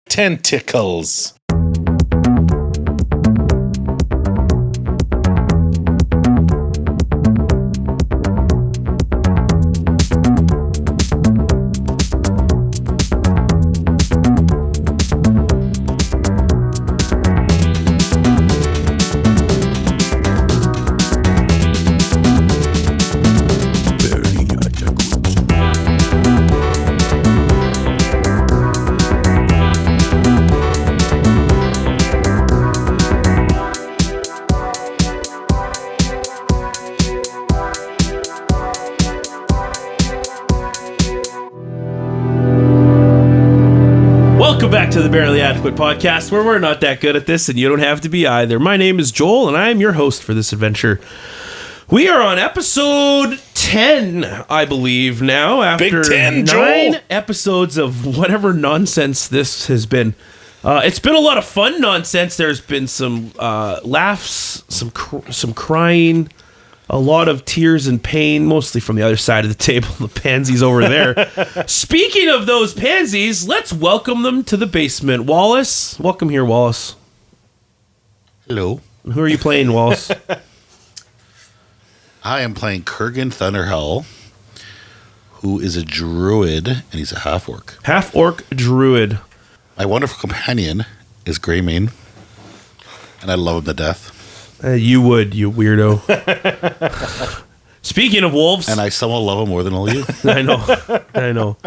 Tentacles. Welcome back to the Barely Adequate podcast, where we're not that good at this, and you don't have to be either. My name is Joel, and I am your host for this adventure. We are on episode 10, I believe, now, after Big 10, 9 Joel. episodes of whatever nonsense this has been. It's been a lot of fun nonsense. There's been some laughs, some crying, a lot of tears and pain, mostly from the other side of the table, the pansies over there. Speaking of those pansies, let's welcome them to the basement. Wallace, welcome here, Wallace. Hello. Who are you playing, Wallace? I am playing Kurgan Thunderhell, who is a druid, and he's a half-orc. Half-orc druid. My wonderful companion is Greymane, and I love him to death. You would, you weirdo. Speaking of wolves. And I somewhat love him more than all you. I know.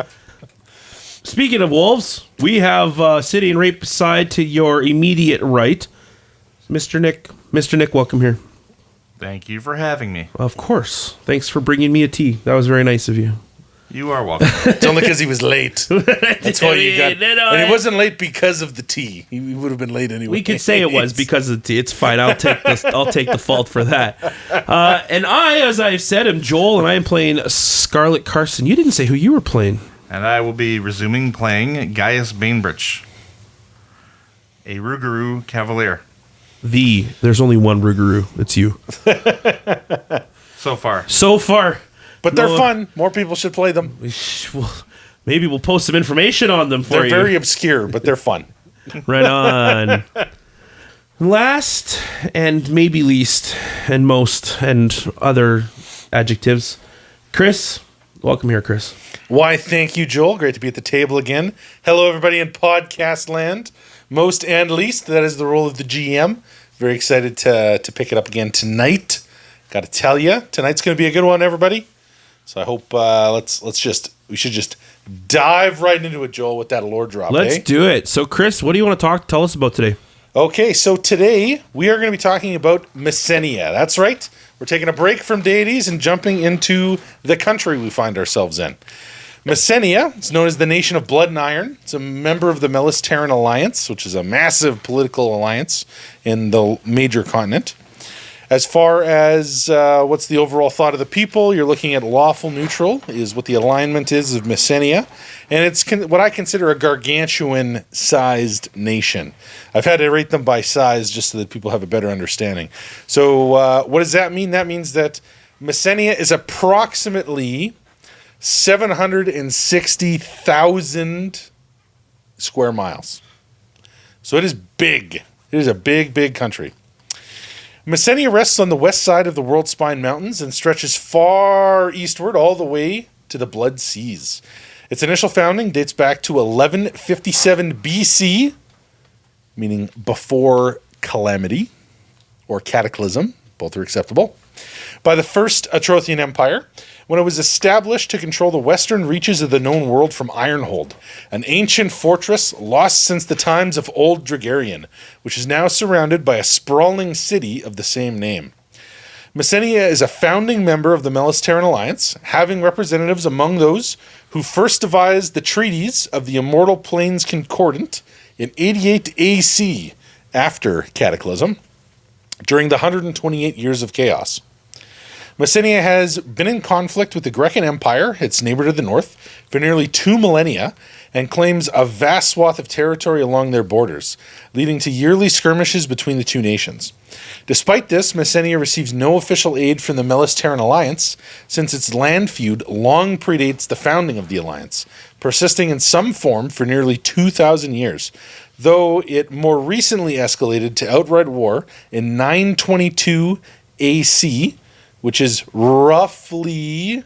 Speaking of wolves, we have sitting right beside to your immediate right, Mr. Nick. Mr. Nick, welcome here. Thank you for having me. Of course. Thanks for bringing me a tea. That was very nice of you. You are welcome. It's only because he was late. That's why you got. And he wasn't late because of the tea. He would have been late anyway. We could say it was because of the tea. It's fine. I'll take the fault for that. And I, as I've said, am Joel, and I am playing Scarlet Carson. You didn't say who you were playing. And I will be resuming playing Gaius Bainbridge, a Rougarou Cavalier. There's only one Rougarou. It's you. So far. But they're fun. More people should play them. Maybe we'll post some information on them for They're you. very obscure, but they're fun. Right on. Last and maybe least and most and other adjectives. Chris, welcome here, Chris. Why, thank you, Joel. Great to be at the table again. Hello, everybody in podcast land. Most and least, that is the role of the GM. Very excited to pick it up again tonight. Got to tell you, tonight's going to be a good one, everybody. So I hope we should just dive right into it, Joel, with that lore drop. Let's do it. So, Chris, what do you want to tell us about today? Okay, so today we are going to be talking about Messenia. That's right. We're taking a break from deities and jumping into the country we find ourselves in. Messenia is known as the Nation of Blood and Iron. It's a member of the Melistaran Alliance, which is a massive political alliance in the major continent. As far as what's the overall thought of the people, you're looking at lawful neutral is what the alignment is of Messenia. And it's what I consider a gargantuan-sized nation. I've had to rate them by size just so that people have a better understanding. So what does that mean? That means that Messenia is approximately 760,000 square miles. So it is big. It is a big, big country. Messenia rests on the west side of the World Spine Mountains and stretches far eastward all the way to the Blood Seas. Its initial founding dates back to 1157 BC, meaning before calamity or cataclysm. Both are acceptable. By the First Atrothian Empire, when it was established to control the western reaches of the known world from Ironhold, an ancient fortress lost since the times of Old Dragarian, which is now surrounded by a sprawling city of the same name. Messenia is a founding member of the Melistaran Alliance, having representatives among those who first devised the treaties of the Immortal Plains Concordant in 88 AC, after Cataclysm, during the 128 years of chaos. Messenia has been in conflict with the Grecan Empire, its neighbor to the north, for nearly 2 millennia, and claims a vast swath of territory along their borders, leading to yearly skirmishes between the two nations. Despite this, Messenia receives no official aid from the Melis-Terran Alliance, since its land feud long predates the founding of the alliance, persisting in some form for nearly 2,000 years, though it more recently escalated to outright war in 922 AC, which is roughly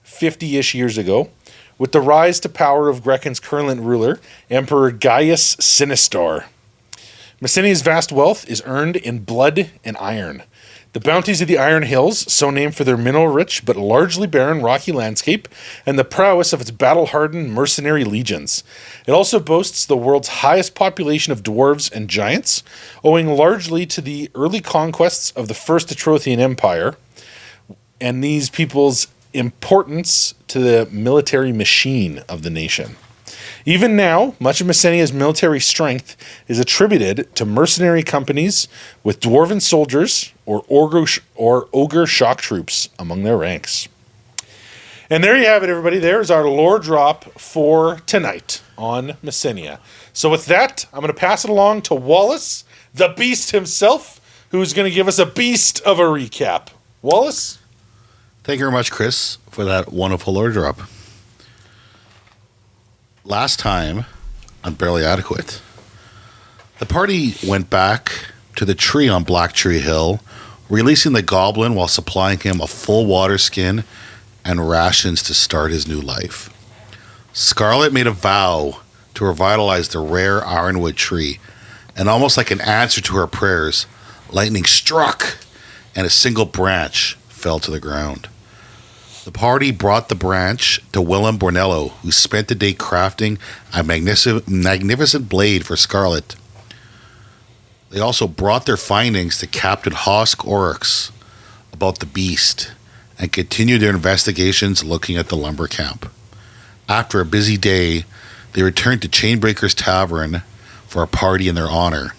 50-ish years ago, with the rise to power of Grecan's current ruler, Emperor Gaius Sinistar. Messenia's vast wealth is earned in blood and iron. The bounties of the Iron Hills, so named for their mineral-rich but largely barren rocky landscape, and the prowess of its battle-hardened mercenary legions. It also boasts the world's highest population of dwarves and giants, owing largely to the early conquests of the First Etrothian Empire, and these people's importance to the military machine of the nation. Even now, much of Messenia's military strength is attributed to mercenary companies with dwarven soldiers or ogre shock troops among their ranks. And there you have it, everybody. There's our lore drop for tonight on Messenia. So with that, I'm going to pass it along to Wallace, the beast himself, who's going to give us a beast of a recap. Wallace? Thank you very much, Chris, for that wonderful lore drop. Last time on Barely Adequate, the party went back to the tree on Black Tree Hill, releasing the goblin while supplying him a full water skin and rations to start his new life. Scarlet made a vow to revitalize the rare ironwood tree, and almost like an answer to her prayers, lightning struck and a single branch fell to the ground. The party brought the branch to Willem Bornello, who spent the day crafting a magnificent blade for Scarlet. They also brought their findings to Captain Hosk Oryx about the beast and continued their investigations looking at the lumber camp. After a busy day, they returned to Chainbreakers Tavern for a party in their honor.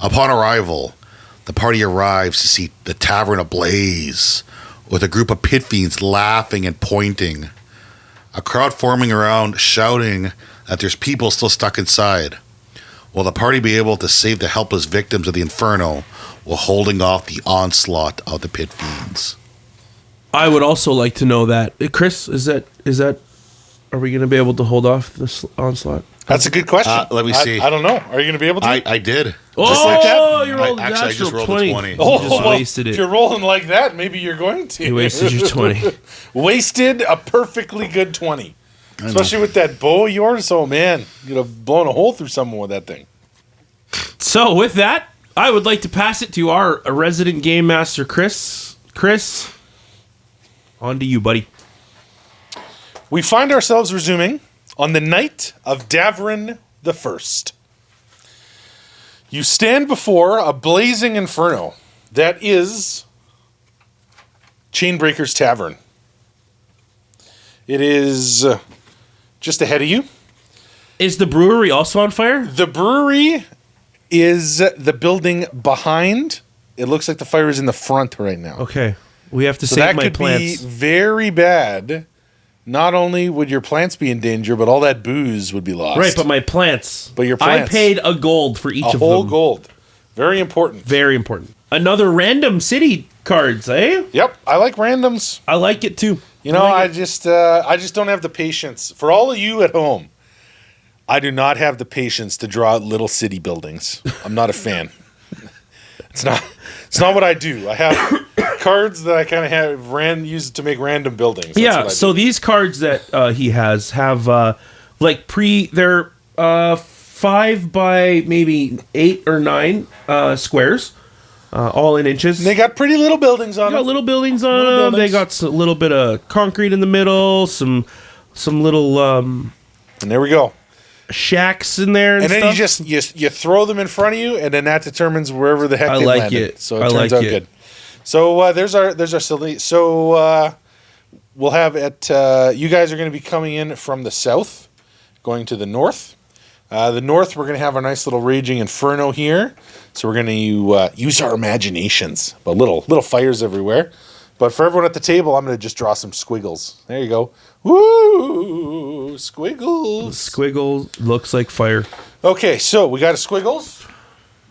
Upon arrival, the party arrives to see the tavern ablaze, with a group of pit fiends laughing and pointing. A crowd forming around, shouting that there's people still stuck inside. Will the party be able to save the helpless victims of the inferno while holding off the onslaught of the pit fiends? I would also like to know that. Chris, is that are we going to be able to hold off this onslaught? That's a good question. Let me see. I don't know. Are you going to be able to? I did. Oh, like that? you rolled I just rolled a 20. You just wasted If it. you're rolling like that, maybe you're going to. You wasted your 20. Wasted a perfectly good 20. Especially with that bow of yours. Oh, man. You'd have blown a hole through someone with that thing. So with that, I would like to pass it to our resident game master, Chris. Chris, on to you, buddy. We find ourselves resuming on the night of Davrin the First. You stand before a blazing inferno that is Chainbreakers Tavern. It is just ahead of you. Is the brewery also on fire? The brewery is the building behind. It looks like the fire is in the front right now. Okay. We have to So save that my could plants. be very bad. Not only would your plants be in danger, but all that booze would be lost. Right, but my plants. But your plants. I paid a gold for each a of whole them. gold. Very important. Very important. Another random city cards, eh? Yep, I like randoms. I like it too. You know, I I just don't have the patience. For all of you at home, I do not have the patience to draw out little city buildings. I'm not a fan. It's not what I do. I have cards that I kind of have use to make random buildings. That's Yeah, what I so do. these cards that he has have they're 5 by maybe 8 or 9 squares, all in inches. They got pretty little buildings on They got them. little buildings on Little them. They buildings. got a little bit of concrete in the middle, some little And there we go. shacks in there, and And then stuff. you just you throw them in front of you, and then that determines wherever the heck I they like landed. it. So it I turns like out it. good. So there's our silly. So we'll have it. You guys are going to be coming in from the south, going to the north. The north, we're going to have a nice little raging inferno here. So we're going to use our imaginations, but little fires everywhere. But for everyone at the table, I'm going to just draw some squiggles. There you go. Woo! Squiggles. Squiggle looks like fire. Okay, so we got a squiggles.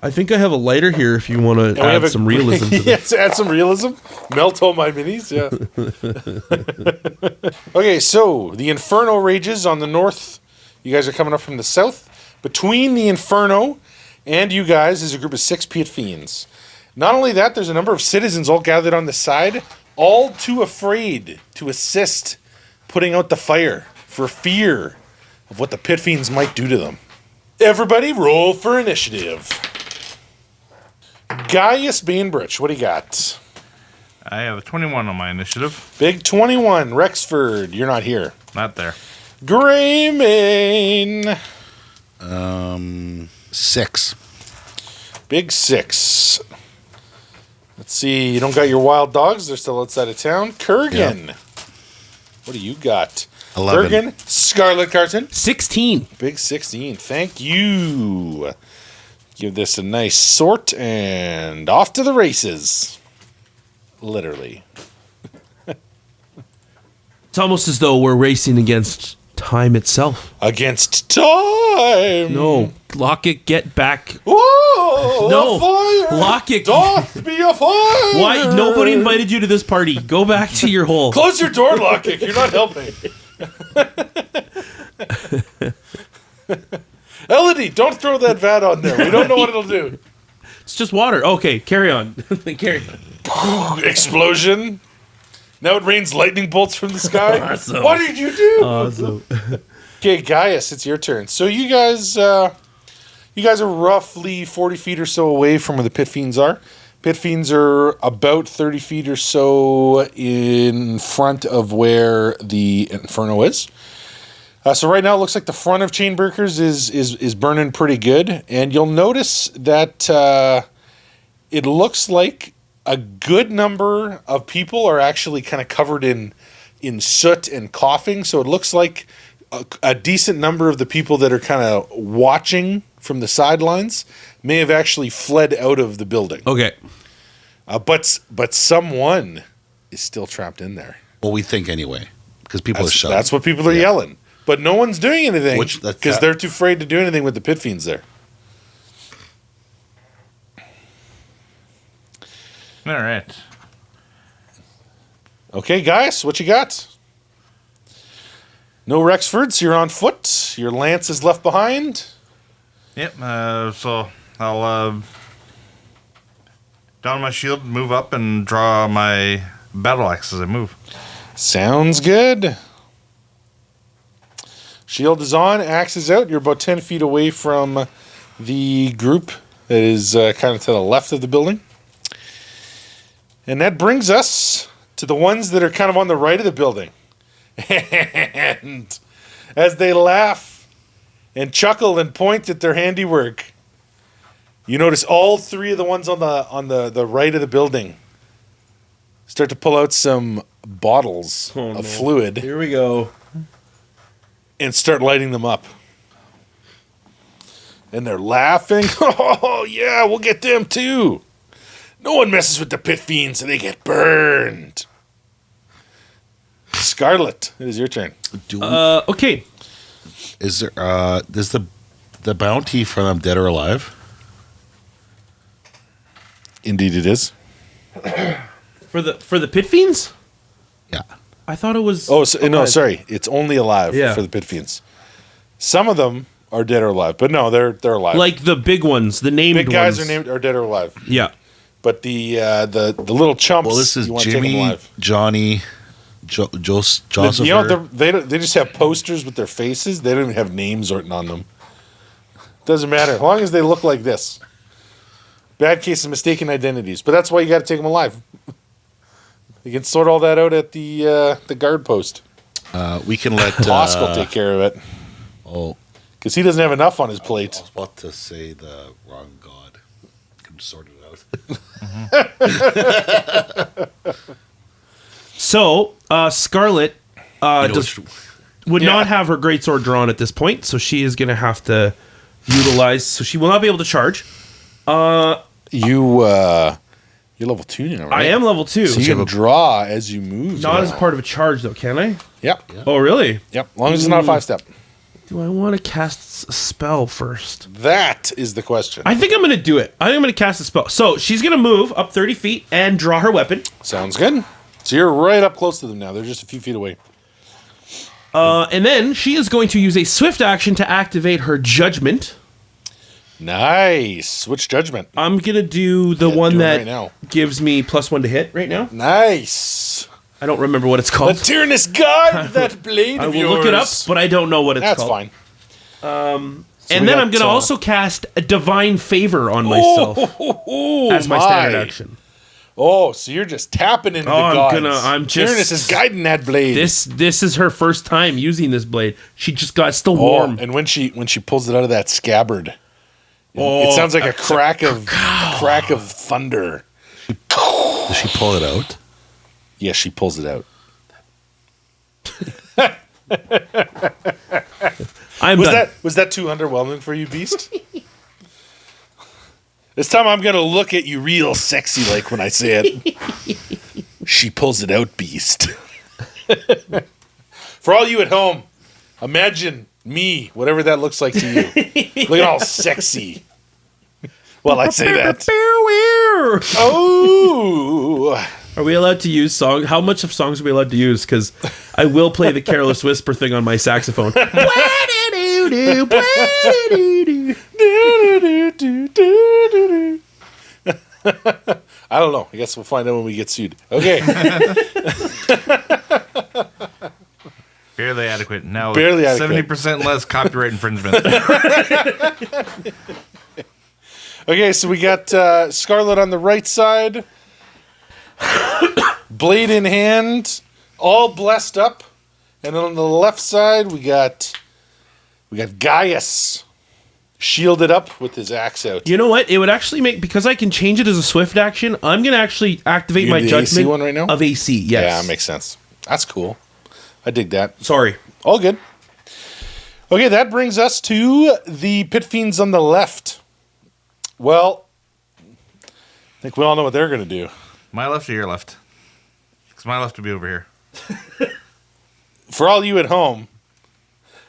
I think I have a lighter here if you want to add some realism to Yes, this. add some realism. Melt all my minis, yeah. Okay, so the Inferno rages on the north. You guys are coming up from the south. Between the Inferno and you guys is a group of 6 pit fiends. Not only that, there's a number of citizens all gathered on the side, all too afraid to assist putting out the fire for fear of what the pit fiends might do to them. Everybody roll for initiative. Gaius Bainbridge, what do you got? I have a 21 on my initiative. Big 21. Rexford, you're not here. Not there. Greymane. 6. Big 6. Let's see. You don't got your wild dogs. They're still outside of town. Kurgan. Yep. What do you got? 11. Kurgan. Scarlet Carson. 16. Big 16. Thank you. Give this a nice sort and off to the races. Literally. It's almost as though we're racing against time itself. Against time. No, Lockett, get back. Whoa! No, A fire. Lockett. Doth be a fire. Why? Nobody invited you to this party. Go back to your hole. Close your door, Lockett. You're not helping. Elodie, don't throw that vat on there. We don't know what it'll do. It's just water. Okay, carry on. Carry on. Explosion. Now it rains lightning bolts from the sky. Awesome. What did you do? Awesome. Okay, Gaius, it's your turn. So you guys are roughly 40 feet or so away from where the pit fiends are. Pit fiends are about 30 feet or so in front of where the Inferno is. So right now it looks like the front of Chainbreakers is burning pretty good. And you'll notice that it looks like a good number of people are actually kind of covered in soot and coughing. So it looks like a decent number of the people that are kind of watching from the sidelines may have actually fled out of the building. Okay. But someone is still trapped in there. Well, we think anyway, because people are shouting. That's what people are yelling. But no one's doing anything because they're too afraid to do anything with the pit fiends there. All right. Okay, guys, what you got? No Rexfords, you're on foot. Your lance is left behind. Yep. So I'll don my shield, move up, and draw my battle axe as I move. Sounds good. Shield is on, axe is out. You're about 10 feet away from the group that is kind of to the left of the building. And that brings us to the ones that are kind of on the right of the building. And as they laugh and chuckle and point at their handiwork, you notice all 3 of the ones on the right of the building start to pull out some bottles of fluid Here we go. and start lighting them up. And they're laughing. Oh, yeah, we'll get them too. No one messes with the pit fiends and they get burned. Scarlet, it is your turn. Okay. Is there? Is the bounty for them dead or alive? Indeed it is. For the pit fiends? Yeah. I thought it was. Oh, so, no, sorry. It's only alive Yeah. for the pit fiends. Some of them are dead or alive, but no, they're alive. Like the big ones, the named big guys ones. are dead or alive. Yeah. But the little chumps, Well, this is you want to take them Jimmy, alive. Johnny, Joseph. You know, they just have posters with their faces. They don't even have names written on them. Doesn't matter. As long as they look like this. Bad case of mistaken identities. But that's why you got to take them alive. You can sort all that out at the guard post. We can let Bosk will take care of it. Oh, Because he doesn't have enough on his I plate. was about to say the wrong god. Can sort it out. So, Scarlet would Yeah. not have her greatsword drawn at this point, so she is going to have to utilize. So she will not be able to charge. You'll You're level 2 now, right? I am level 2. So you can draw as you move. Not as part of a charge, though, can I? Yep. Oh, really? Yep. As long as it's not a 5-step. Do I want to cast a spell first? That is the question. I think I'm going to do it. I think I'm going to cast a spell. So she's going to move up 30 feet and draw her weapon. Sounds good. So you're right up close to them now. They're just a few feet away. And then she is going to use a swift action to activate her judgment. Nice. Which judgment? I'm going to do the Yeah, one do it that right now. gives me +1 to hit right now. Nice. I don't remember what it's called. The Tyrannus guard, that blade I of will yours. look it up, but I don't know what it's That's called. fine. And then I'm going to also cast a divine favor on myself as my standard action. Oh, so you're just tapping into the gods. I'm just Tyrannus is guiding that blade. This is her first time using this blade. She just got still Oh, warm. and when she pulls it out of that scabbard, it sounds like a crack of thunder. Does she pull it out? Yes, she pulls it out. I'm done. Was that too underwhelming for you, Beast? This time I'm gonna look at you real sexy like when I say it. She pulls it out, Beast. For all you at home, imagine me, whatever that looks like to you. Looking all sexy. Well, I say that. Oh. Are we allowed to use songs? How much of songs are we allowed to use? Because I will play the Careless Whisper thing on my saxophone. I don't know. I guess we'll find out when we get sued. Okay. Barely adequate. Now Barely adequate. 70% less copyright infringement. Okay, so we got Scarlet on the right side. Blade in hand. All blessed up. And then on the left side, we got Gaius. Shielded up with his axe out. You know what? It would actually make, because I can change it as a swift action, I'm going to actually activate my the judgment AC one right now? of AC. Yes. Yeah, that makes sense. That's cool. I dig that. Sorry. All good. Okay, that brings us to the Pit Fiends on the left. Well, I think we all know what they're going to do. My left or your left? Because my left would be over here. For all you at home,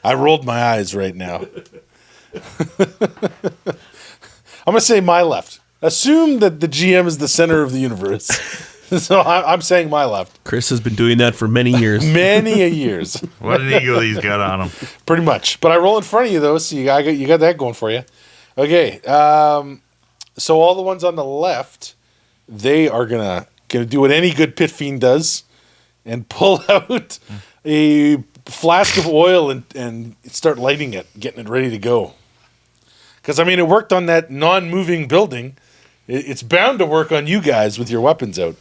I rolled my eyes right now. I'm going to say my left. Assume that the GM is the center of the universe. So I'm saying my left. Chris has been doing that for many years. Many a years. What an ego he's got on him. Pretty much. But I roll in front of you, though, so you got that going for you. Okay. So all the ones on the left, they are gonna do what any good pit fiend does and pull out a flask of oil and start lighting it, getting it ready to go. Because, I mean, it worked on that non-moving building. It's bound to work on you guys with your weapons out.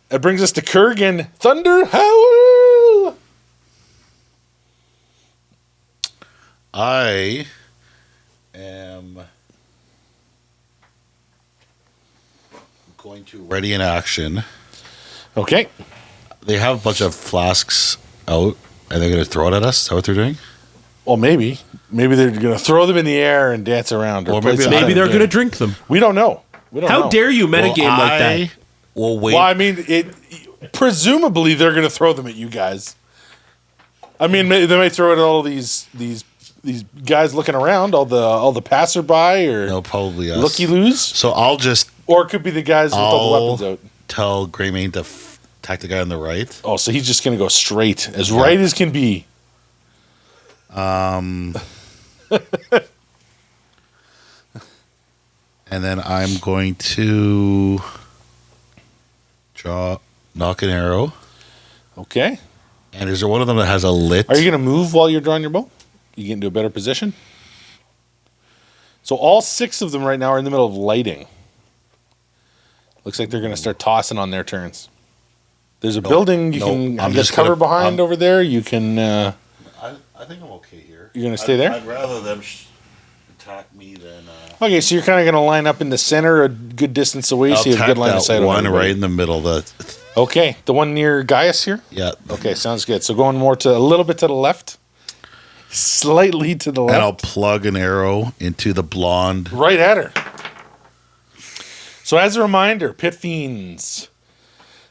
That brings us to Kurgan. Thunder Howl! I am going to ready in action. Okay. They have a bunch of flasks out, and they're going to throw it at us. Is that what they're doing? Well, maybe. Maybe they're going to throw them in the air and dance around. Or play maybe- some Maybe kind of they're game. going to drink them. We don't know. How dare you metagame like that? Well, wait. Well, I mean, presumably they're going to throw them at you guys. I mean, they may throw it at all these guys looking around, all the passerby or No, probably us. looky-loos, So I'll just or it could be the guys with all the weapons out. tell Greymane to attack the guy on the right. Oh, so he's just going to go straight, as right as can be. And then I'm going to knock an arrow. Okay. And is there one of them that has a lit? Are you going to move while you're drawing your bow? You get into a better position? So all 6 of them right now are in the middle of lighting. Looks like they're going to start tossing on their turns. There's a building you can I'm get just cover gonna- behind over there. You can... I think I'm okay here. You're gonna stay there? I'd rather them attack me than. Okay, so you're kind of going to line up in the center, a good distance away, so you have a good line of sight on one everybody. right in the middle. Okay, the one near Gaius here? Yeah. Okay, sounds good. So going more to a little bit to the left. Slightly to the left. And I'll plug an arrow into the blonde. Right at her. So as a reminder, Pit Fiends.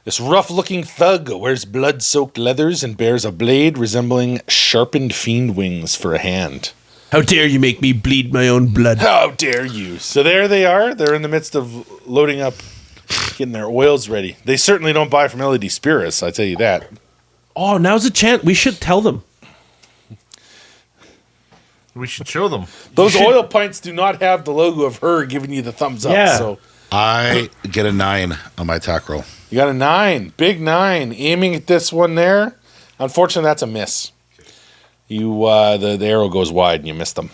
This rough-looking thug wears blood-soaked leathers and bears a blade resembling sharpened fiend wings for a hand. How dare you make me bleed my own blood? How dare you? So there they are. They're in the midst of loading up, getting their oils ready. They certainly don't buy from LED Spirits, I tell you that. Oh, now's a chance. We should tell them. We should show them. Those oil pints do not have the logo of her giving you the thumbs up. Yeah. So I get a 9 on my attack roll. you got a 9. Big 9. Aiming at this one there. Unfortunately, that's a miss. You the arrow goes wide and you miss them.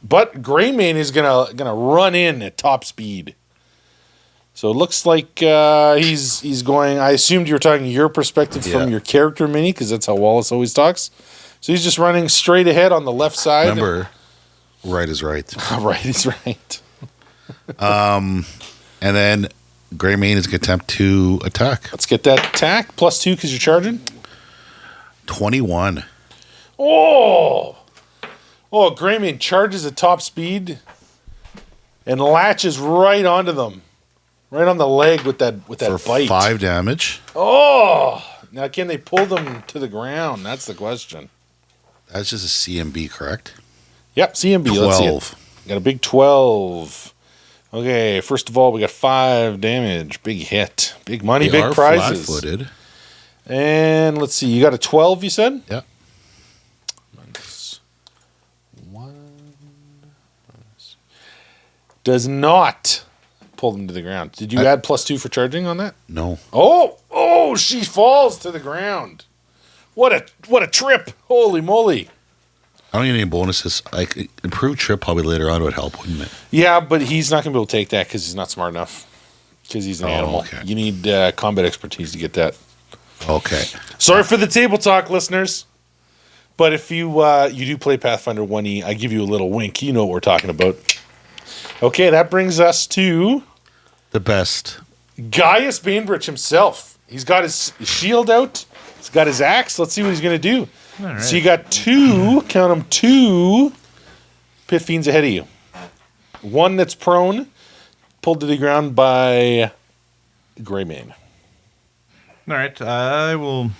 But Greymane is gonna run in at top speed. So it looks like he's going. I assumed you were talking your perspective from your character mini, because that's how Wallace always talks. So he's just running straight ahead on the left side. Remember, right is right. Right is right. And then Greymane is going to attempt to attack. Let's get that attack. +2 because you're charging. 21. Oh, Greymane charges at top speed and latches right onto them, right on the leg with that For bite. 5 damage. Oh, now can they pull them to the ground? That's the question. That's just a CMB, correct? Yep, CMB. 12. Let's see it. Got a big 12. Okay, first of all, we got 5 damage. Big hit. Big money, They big are prizes. flat-footed. And let's see, you got a 12, you said? Yeah. Does not pull them to the ground. Did you add +2 for charging on that? No. Oh, she falls to the ground. What a trip. Holy moly. I don't need any bonuses. Like, improved trip probably later on would help, wouldn't it? Yeah, but he's not going to be able to take that because he's not smart enough. Because he's an animal. Okay. You need combat expertise to get that. Okay. Sorry for the table talk, listeners. But if you do play Pathfinder 1E, I give you a little wink. You know what we're talking about. Okay, that brings us to The best. Gaius Bainbridge himself. He's got his shield out. He's got his axe. Let's see what he's going to do. All right. So you got 2, count them, 2 Pit Fiends ahead of you. One that's prone, pulled to the ground by Greymane. All right, I will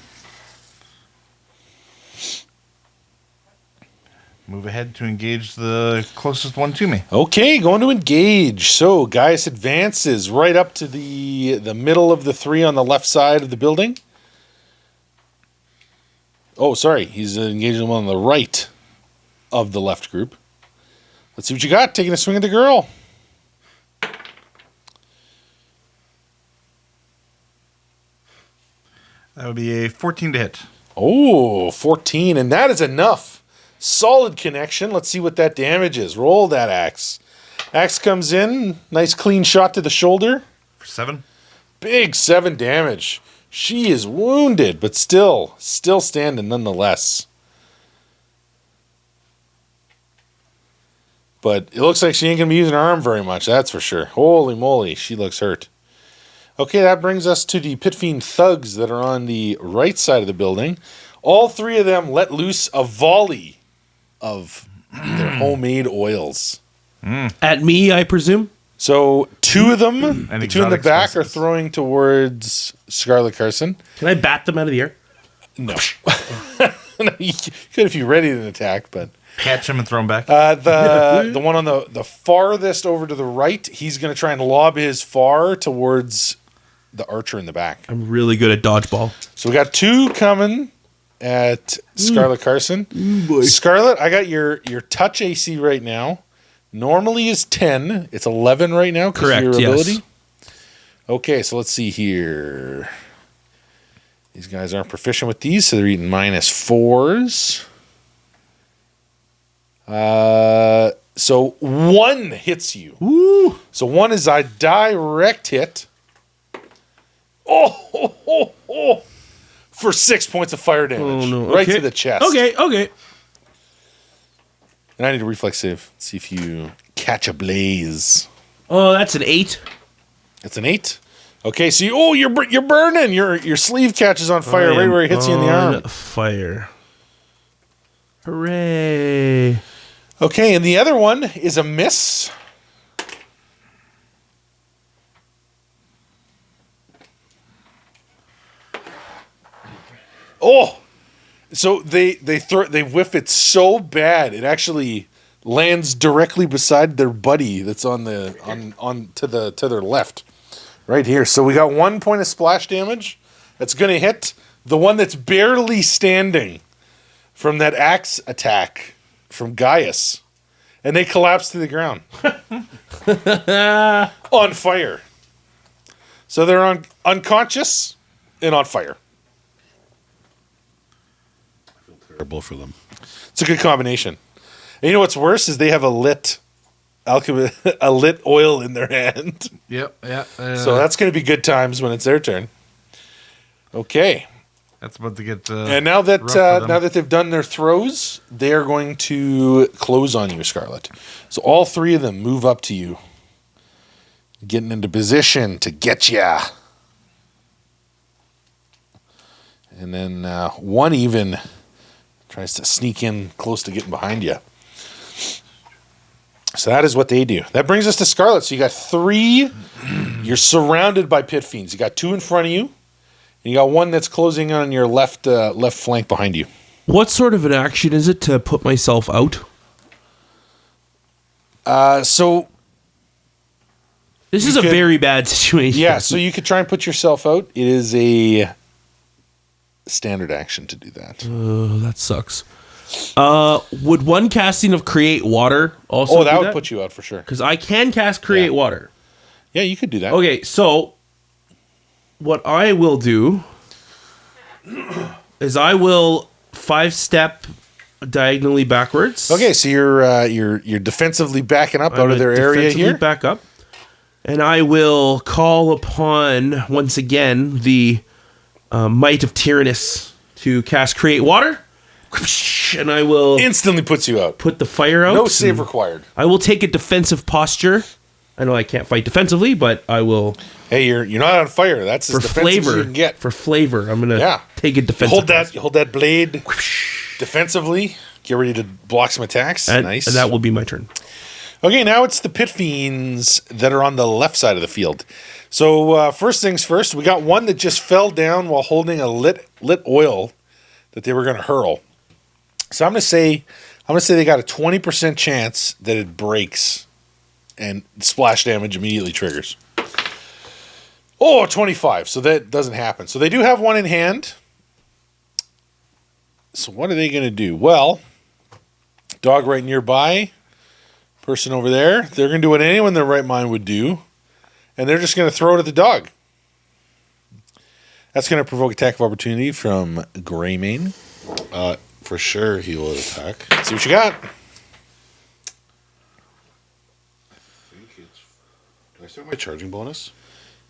move ahead to engage the closest one to me. Okay, going to engage. So Gaius advances right up to the middle of the 3 on the left side of the building. Oh, sorry. He's engaging the one on the right of the left group. Let's see what you got. Taking a swing at the girl. That would be a 14 to hit. Oh, 14. And that is enough. Solid connection. Let's see what that damage is. Roll that axe. Axe comes in. Nice clean shot to the shoulder. For 7. Big 7 damage. She is wounded, but still standing nonetheless. But it looks like she ain't going to be using her arm very much, that's for sure. Holy moly, she looks hurt. Okay, that brings us to the Pit Fiend thugs that are on the right side of the building. All 3 of them let loose a volley of their homemade oils. At me, I presume? So 2 of them, And the 2 in the exotic back, are spices. throwing towards Scarlet Carson. Can I bat them out of the air? No. No, you could if you're ready to attack, but Catch him and throw him back. the one on the farthest over to the right, he's going to try and lob his far towards the archer in the back. I'm really good at dodgeball. So we got 2 coming at Scarlet Carson. Scarlet, I got your touch AC right now. Normally is 10. It's 11 right now because of your Correct, yes. ability. Okay, so let's see here. These guys aren't proficient with these, so they're eating -4s. So 1 hits you. Woo! So 1 is a direct hit. Oh, for 6 points of fire damage. Oh, no. Right Okay. to the chest. Okay. And I need a reflex save. Let's see if you catch a blaze. Oh, that's an 8. It's an 8. Okay, so you're burning. Your sleeve catches on fire right where it hits you in the arm. Fire. Hooray. Okay, and the other one is a miss. Oh, so they whiff it so bad it actually lands directly beside their buddy that's on to their left, right here. So we got 1 point of splash damage that's going to hit the one that's barely standing from that axe attack from Gaius, and they collapse to the ground on fire. So they're unconscious and on fire. Terrible for them. It's a good combination. And you know what's worse is they have a lit oil in their hand. Yep. Yeah. So that's going to be good times when it's their turn. Okay. That's about to get. And now that they've done their throws, they are going to close on you, Scarlet. So all three of them move up to you, getting into position to get ya. And then one even tries to sneak in close to getting behind you. So that is what they do. That brings us to Scarlet. So you got three. You're surrounded by pit fiends. You got two in front of you, and you got one that's closing on your left flank behind you. What sort of an action is it to put myself out? So this is a very bad situation. yeah. So you could try and put yourself out. It is a standard action to do that. That sucks. Would one casting of Create Water also? Oh, that would put you out for sure. Because I can cast Create Water. Yeah, you could do that. Okay, so what I will do is I will 5-step diagonally backwards. Okay, so you're defensively backing up out of their area defensively here. Back up, and I will call upon once again the Might of Tyrannus to cast Create Water, and I will Instantly puts you out. put the fire out. No save required. I will take a defensive posture. I know I can't fight defensively, but I will. Hey, you're not on fire. That's For as defensive as flavor, you can get. for flavor, I'm gonna Yeah. take a defensive. Hold that blade defensively. Get ready to block some attacks. and, Nice. and that will be my turn. Okay, now it's the pit fiends that are on the left side of the field. So first things first, we got one that just fell down while holding a lit oil that they were going to hurl. So I'm going to say they got a 20% chance that it breaks and splash damage immediately triggers. Oh, 25. So that doesn't happen. So they do have one in hand. So what are they going to do? Well, dog right nearby, person over there, they're going to do what anyone in their right mind would do, and they're just going to throw it at the dog. That's going to provoke attack of opportunity from Greymane. For sure, he will attack. Let's see what you got. Do I still have my charging bonus?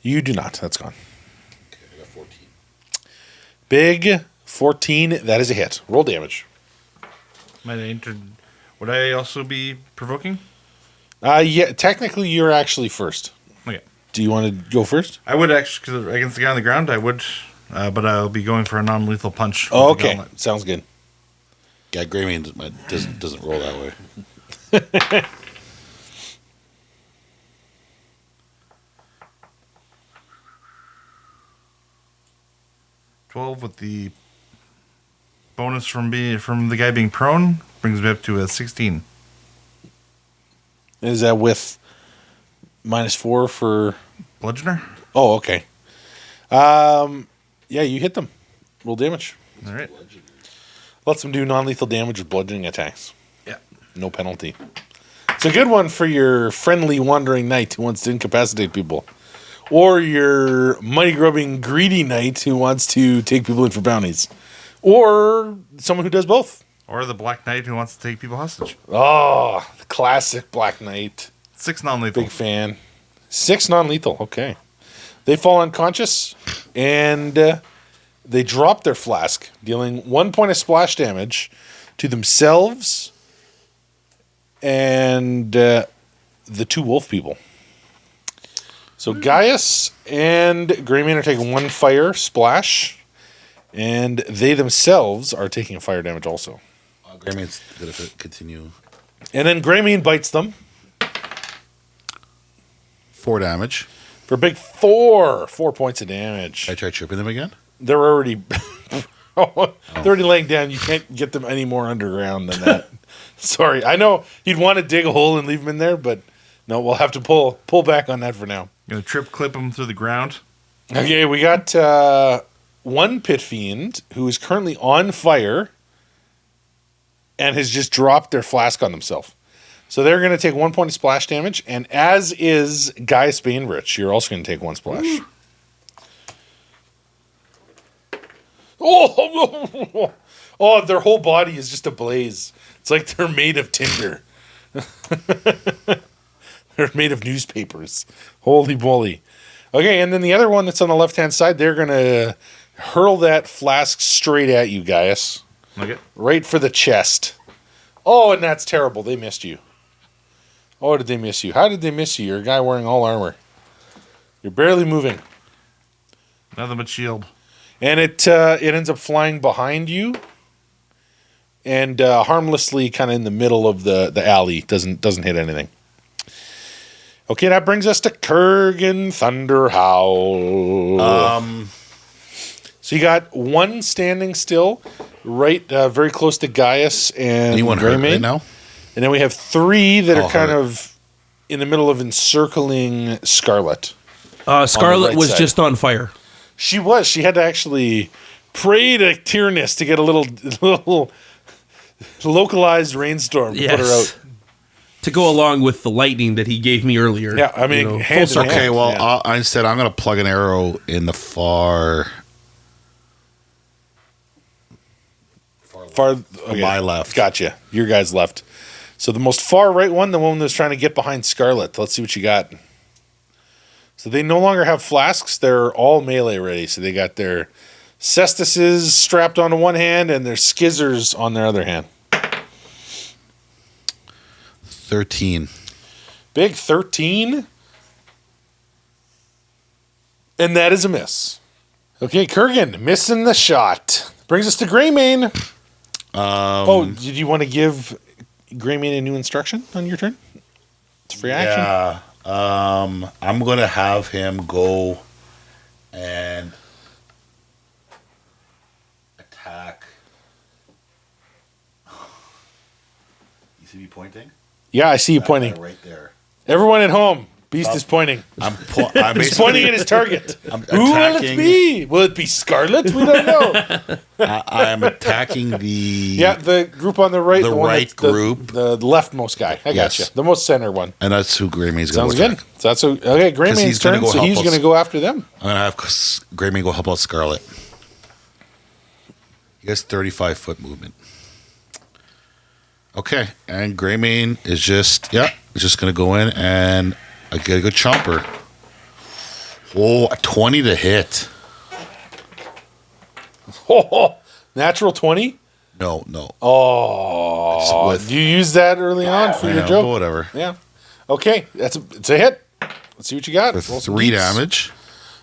You do not. That's gone. Okay, I got 14. Big 14. That is a hit. Roll damage. Would I also be provoking? Yeah, technically you're actually first. Okay. Do you want to go first? I would actually, because against the guy on the ground, I would, but I'll be going for a non-lethal punch. Oh, with the okay. gauntlet. Sounds good. Yeah, Greymane doesn't roll that way. 12 with the bonus from the guy being prone brings me up to a 16. Is that with -4 for... Bludgeoner? Oh, okay. Yeah, you hit them. Roll damage. All right. Lets them do non-lethal damage with bludgeoning attacks. Yeah. No penalty. It's a good one for your friendly wandering knight who wants to incapacitate people. Or your money-grubbing greedy knight who wants to take people in for bounties. Or someone who does both. Or the Black Knight who wants to take people hostage. Oh, the classic Black Knight. 6 non-lethal. Big fan. 6 non-lethal. Okay. They fall unconscious, and they drop their flask, dealing 1 point of splash damage to themselves and the 2 wolf people. So Gaius and Greymane are taking 1 fire splash, and they themselves are taking fire damage also. Greymane's going to continue. And then Greymane bites them 4 damage. for a big 4 points of damage. I try tripping them again? They're already They're already laying down. You can't get them any more underground than that. Sorry. I know you'd want to dig a hole and leave them in there, but no, we'll have to pull back on that for now. Gonna trip clip them through the ground. Okay, we got one pit fiend who is currently on fire and has just dropped their flask on themselves. So they're going to take 1 point of splash damage, and as is Gaius Bainbridge, you're also going to take 1 splash. Oh, oh, their whole body is just ablaze. It's like they're made of tinder. They're made of newspapers. Holy moly. Okay, and then the other one that's on the left-hand side, they're going to hurl that flask straight at you, Gaius. Okay. Right for the chest. Oh, and that's terrible. They missed you. Oh, did they miss you? How did they miss you? You're a guy wearing all armor. You're barely moving. Nothing but shield. And it ends up flying behind you and harmlessly kind of in the middle of the alley. Doesn't hit anything. Okay, that brings us to Kurgan Thunderhowl. So you got one standing still, right, very close to Gaius and Anyone hurt Greymane. right now? And then we have three that are All kind hurt. of in the middle of encircling Scarlet. Scarlet right was side. just on fire. She was. She had to actually pray to Tyrannus to get a little localized rainstorm to put her out. To go along with the lightning that he gave me earlier. Yeah, I mean, full hand in circle. hand. Okay, well, Yeah. instead I'm going to plug an arrow in the far Okay. my left. Gotcha. Your guy's left. So the most far right one, the one that's trying to get behind Scarlet. Let's see what you got. So they no longer have flasks. They're all melee ready. So they got their cestises strapped onto one hand and their skizzers on their other hand. 13. Big 13. And that is a miss. Okay, Kurgan, missing the shot. Brings us to Greymane. Did you want to give Greymane a new instruction on your turn? It's free action. Yeah. I'm going to have him go and attack. You see me pointing? Yeah, I see you That pointing. guy right there. Everyone at home, Beast is pointing. I'm He's pointing at his target. I'm Who will it attacking- be? Will it be Scarlet? We don't know. I am attacking the. Yeah, the group on the right. The one right that's the- group. The leftmost guy. I got Yes. you. The most center one. And that's who Greymane's going Sounds to good. attack. So that's okay. Greymane's he's gonna turn, go so help he's us. going to go after them. I'm going to have Greymane go help out Scarlet. He has 35-foot movement. Okay, and Greymane is just going to go in and I get a good chomper. Oh, a 20 to hit. Oh, natural 20. No. Oh, It's with- you use that early on for I your know, joke. but whatever. Yeah. Okay, it's a hit. Let's see what you got. For Roll some 3 deets. damage.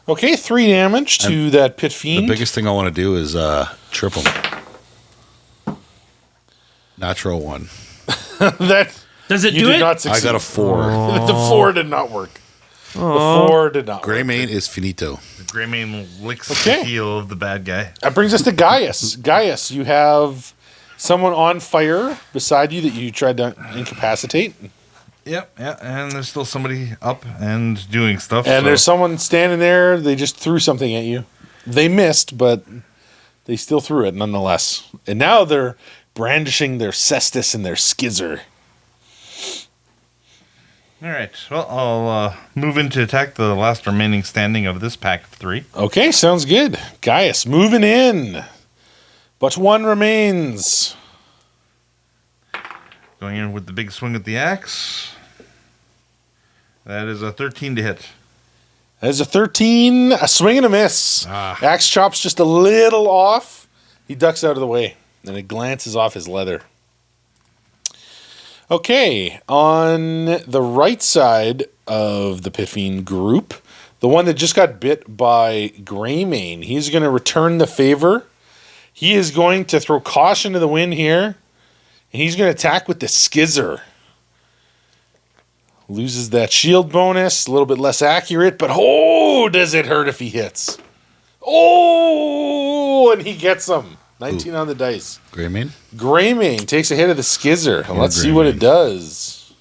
Okay, 3 damage to that pit The fiend. biggest thing I want to do is trip him. Natural 1. That Does it you do did it? not I succeed. got a 4. The 4 did not work. The 4 did not work. Greymane is finito. The Greymane licks Okay. the heel of the bad guy. That brings us to Gaius. Gaius, you have someone on fire beside you that you tried to incapacitate. Yep, yeah, and there's still somebody up and doing stuff. And so- there's someone standing there. They just threw something at you. They missed, but they still threw it nonetheless. And now they're brandishing their cestus and their skizzer. All right. Well, I'll move in to attack the last remaining standing of this pack of 3. Okay, sounds good. Gaius moving in. But one remains. Going in with the big swing at the axe. That is a 13 to hit. There's a 13, a swing and a miss. Axe chop's just a little off. He ducks out of the way, and it glances off his leather. Okay, on the right side of the Piffine group, the one that just got bit by Greymane, he's going to return the favor. He is going to throw caution to the wind here, and he's going to attack with the Skizzer. Loses that shield bonus, a little bit less accurate, but oh, does it hurt if he hits. Oh, and he gets him. 19 on the dice. Greymane? Greymane takes a hit of the skizzer. Or Let's see what it Greymane. does.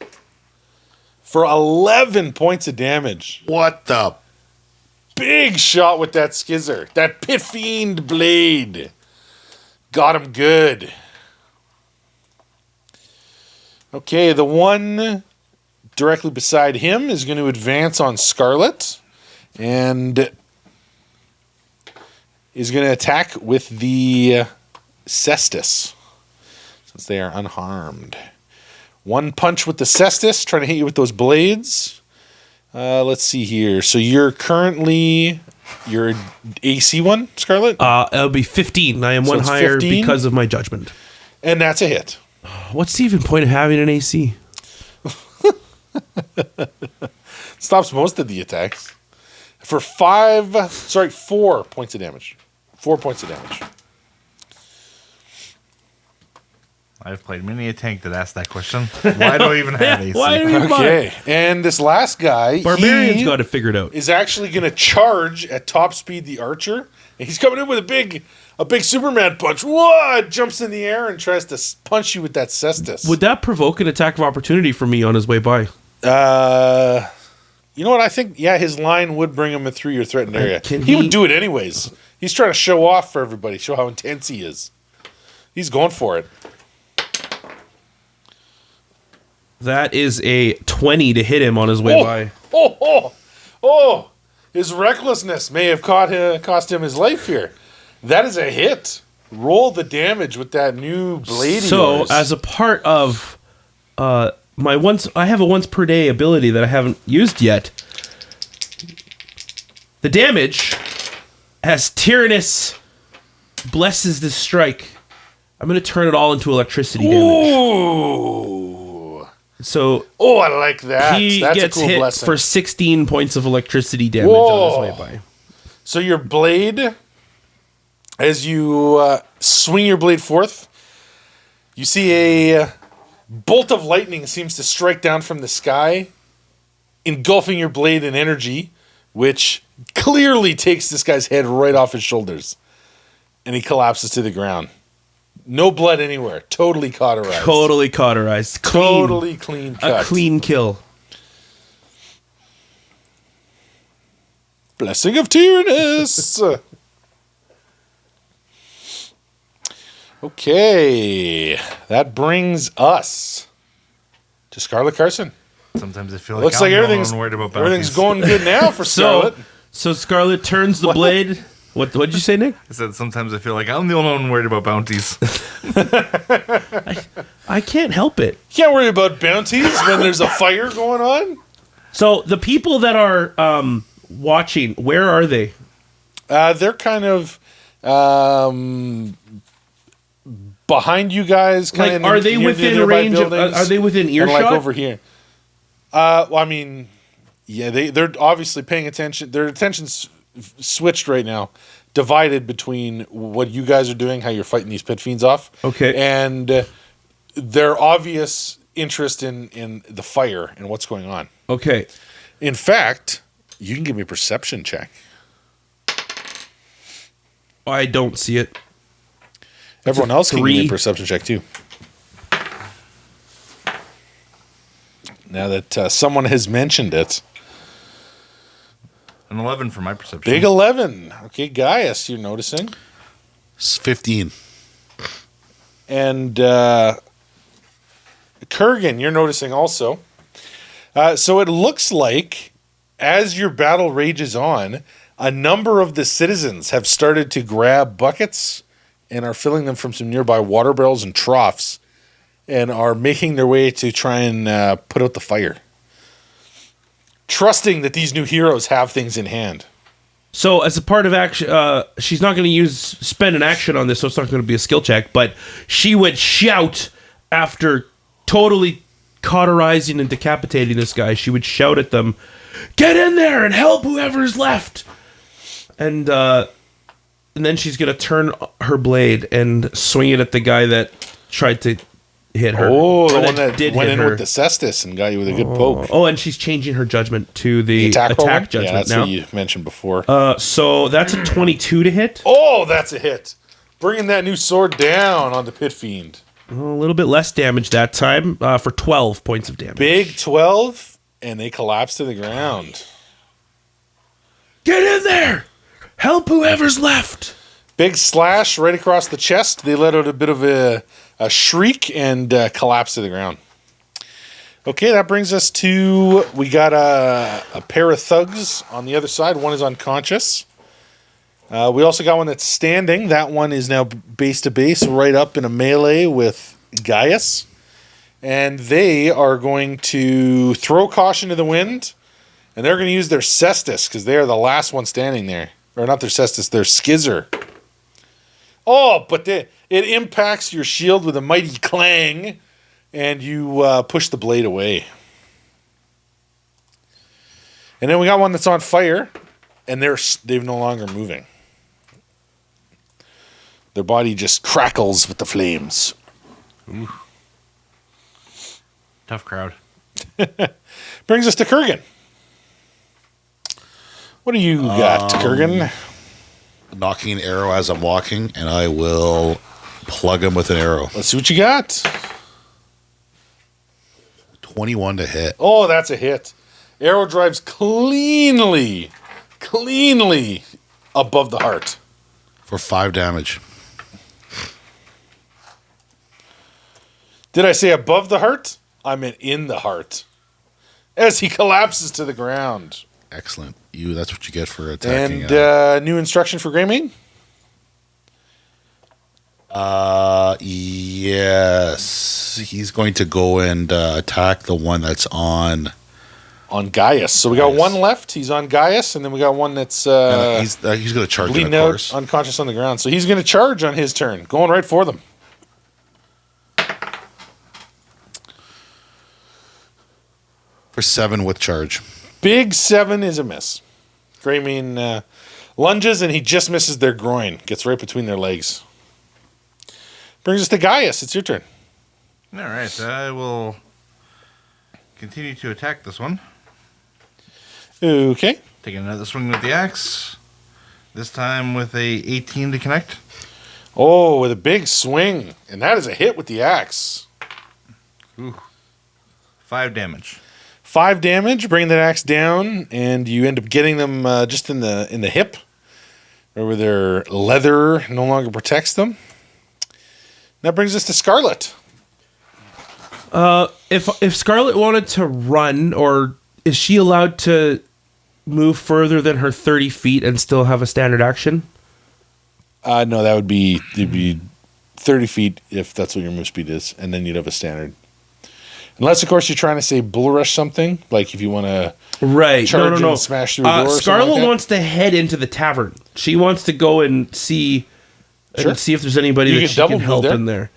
For 11 points of damage. What the? Big shot with that skizzer. That pit fiend blade. Got him good. Okay, the one directly beside him is going to advance on Scarlet. And is going to attack with the Cestus. Since they are unharmed. One punch with the Cestus, trying to hit you with those blades. Let's see here. So you're currently your AC one, Scarlet? It'll be 15. I am So one it's higher 15? because of my judgment. And that's a hit. What's the even point of having an AC? Stops most of the attacks. For 4 points of damage. 4 points of damage. I've played many a tank that asked that question. Why do I even have AC? Why do you buy it? Okay. And this last guy, Barbarian's he got it figured out. is actually going to charge at top speed the archer. And he's coming in with a big Superman punch. Whoa! Jumps in the air and tries to punch you with that cestus. Would that provoke an attack of opportunity for me on his way by? You know what? I think, his line would bring him through your threatened area. can He would he- do it anyways. He's trying to show off for everybody, show how intense he is. He's going for it. That is a 20 to hit him on his way by. Oh! His recklessness may have cost him his life here. That is a hit. Roll the damage with that new blade of So, yours. as a part of I have a once per day ability that I haven't used yet. The damage, as Tyrannus blesses this strike, I'm going to turn it all into electricity damage. Ooh. So I like that. he That's gets a cool hit blessing. for 16 points of electricity damage on his way by. So your blade, as you swing your blade forth, you see a bolt of lightning seems to strike down from the sky, engulfing your blade in energy, which clearly takes this guy's head right off his shoulders. And he collapses to the ground. No blood anywhere. Totally cauterized. Totally cauterized. Clean. Totally clean cut. A clean kill. Blessing of Tyrannus. Okay. That brings us to Scarlet Carson. Sometimes I feel like Looks I'm like the only everything's one worried about everything's bounties. going good now for Scarlet. So Scarlet turns the blade. What did you say, Nick? I said sometimes I feel like I'm the only one worried about bounties. I can't help it. You can't worry about bounties when there's a fire going on. So the people that are watching, where are they? They're kind of behind you guys. Kind Like, of are they within range? Are they within earshot? Like over here. Well, I mean, yeah, they're obviously paying attention. Their attention's switched right now, divided between what you guys are doing, how you're fighting these pit fiends off, Okay. and their obvious interest in the fire and what's going on. Okay. In fact, you can give me a perception check. I don't see it. Everyone else can give me a 3. perception check too. Now that someone has mentioned it. An 11 for my perception. Big 11. Okay, Gaius, you're noticing. It's 15. And Kurgan, you're noticing also. So it looks like, as your battle rages on, a number of the citizens have started to grab buckets and are filling them from some nearby water barrels and troughs and are making their way to try and put out the fire. Trusting that these new heroes have things in hand. So as a part of action, she's not going to spend an action on this, so it's not going to be a skill check. But she would shout after totally cauterizing and decapitating this guy. She would shout at them, "Get in there and help whoever's left!" And then she's going to turn her blade and swing it at the guy that tried to hit her. Oh, the Or one that did went hit in her. with the cestus and got you with a good poke. Oh, and she's changing her judgment to the attack roll? judgment Yeah, that's now. what you mentioned before. So that's a 22 to hit. Oh, that's a hit. Bringing that new sword down on the Pit Fiend. A little bit less damage that time for 12 points of damage. Big 12, and they collapse to the ground. Get in there! Help whoever's left! Big slash right across the chest. They let out a bit of a shriek and collapse to the ground. Okay, that brings us to... We got a pair of thugs on the other side. One is unconscious. We also got one that's standing. That one is now base to base, right up in a melee with Gaius. And they are going to throw caution to the wind. And they're going to use their cestus, because they are the last one standing there. Or not their cestus, their skizzer. Oh, but it impacts your shield with a mighty clang. And you push the blade away. And then we got one that's on fire. And they're no longer moving. Their body just crackles with the flames. Ooh. Tough crowd. Brings us to Kurgan. What do you got, Kurgan? Knocking an arrow as I'm walking, and I will plug him with an arrow. Let's see what you got. 21 to hit. Oh, that's a hit. Arrow drives cleanly above the heart. For 5 damage. Did I say above the heart? I meant in the heart. As he collapses to the ground. Excellent. That's what you get for attacking. And new instruction for Greymane? Yes. He's going to go and attack the one that's on Gaius. So we got one left. He's on Gaius, and then we got one that's he's going to charge in, bleeding of out, course. unconscious on the ground. So he's going to charge on his turn, going right for them. For 7 with charge. Big 7 is a miss. Greymane lunges, and he just misses their groin. Gets right between their legs. Brings us to Gaius. It's your turn. All right, I will continue to attack this one. Okay. Taking another swing with the axe. This time with a 18 to connect. Oh, with a big swing. And that is a hit with the axe. Ooh. 5 damage. 5 damage, bringing that axe down, and you end up getting them just in the hip, where their leather no longer protects them. That brings us to Scarlet. If Scarlet wanted to run, or is she allowed to move further than her 30 feet and still have a standard action? No, it'd be 30 feet if that's what your move speed is, and then you'd have a standard. Unless, of course, you're trying to say bull rush something, like if you want to charge and smash through a door or something Scarlet like that. wants to head into the tavern. She wants to go and see if there's anybody that she can help in there.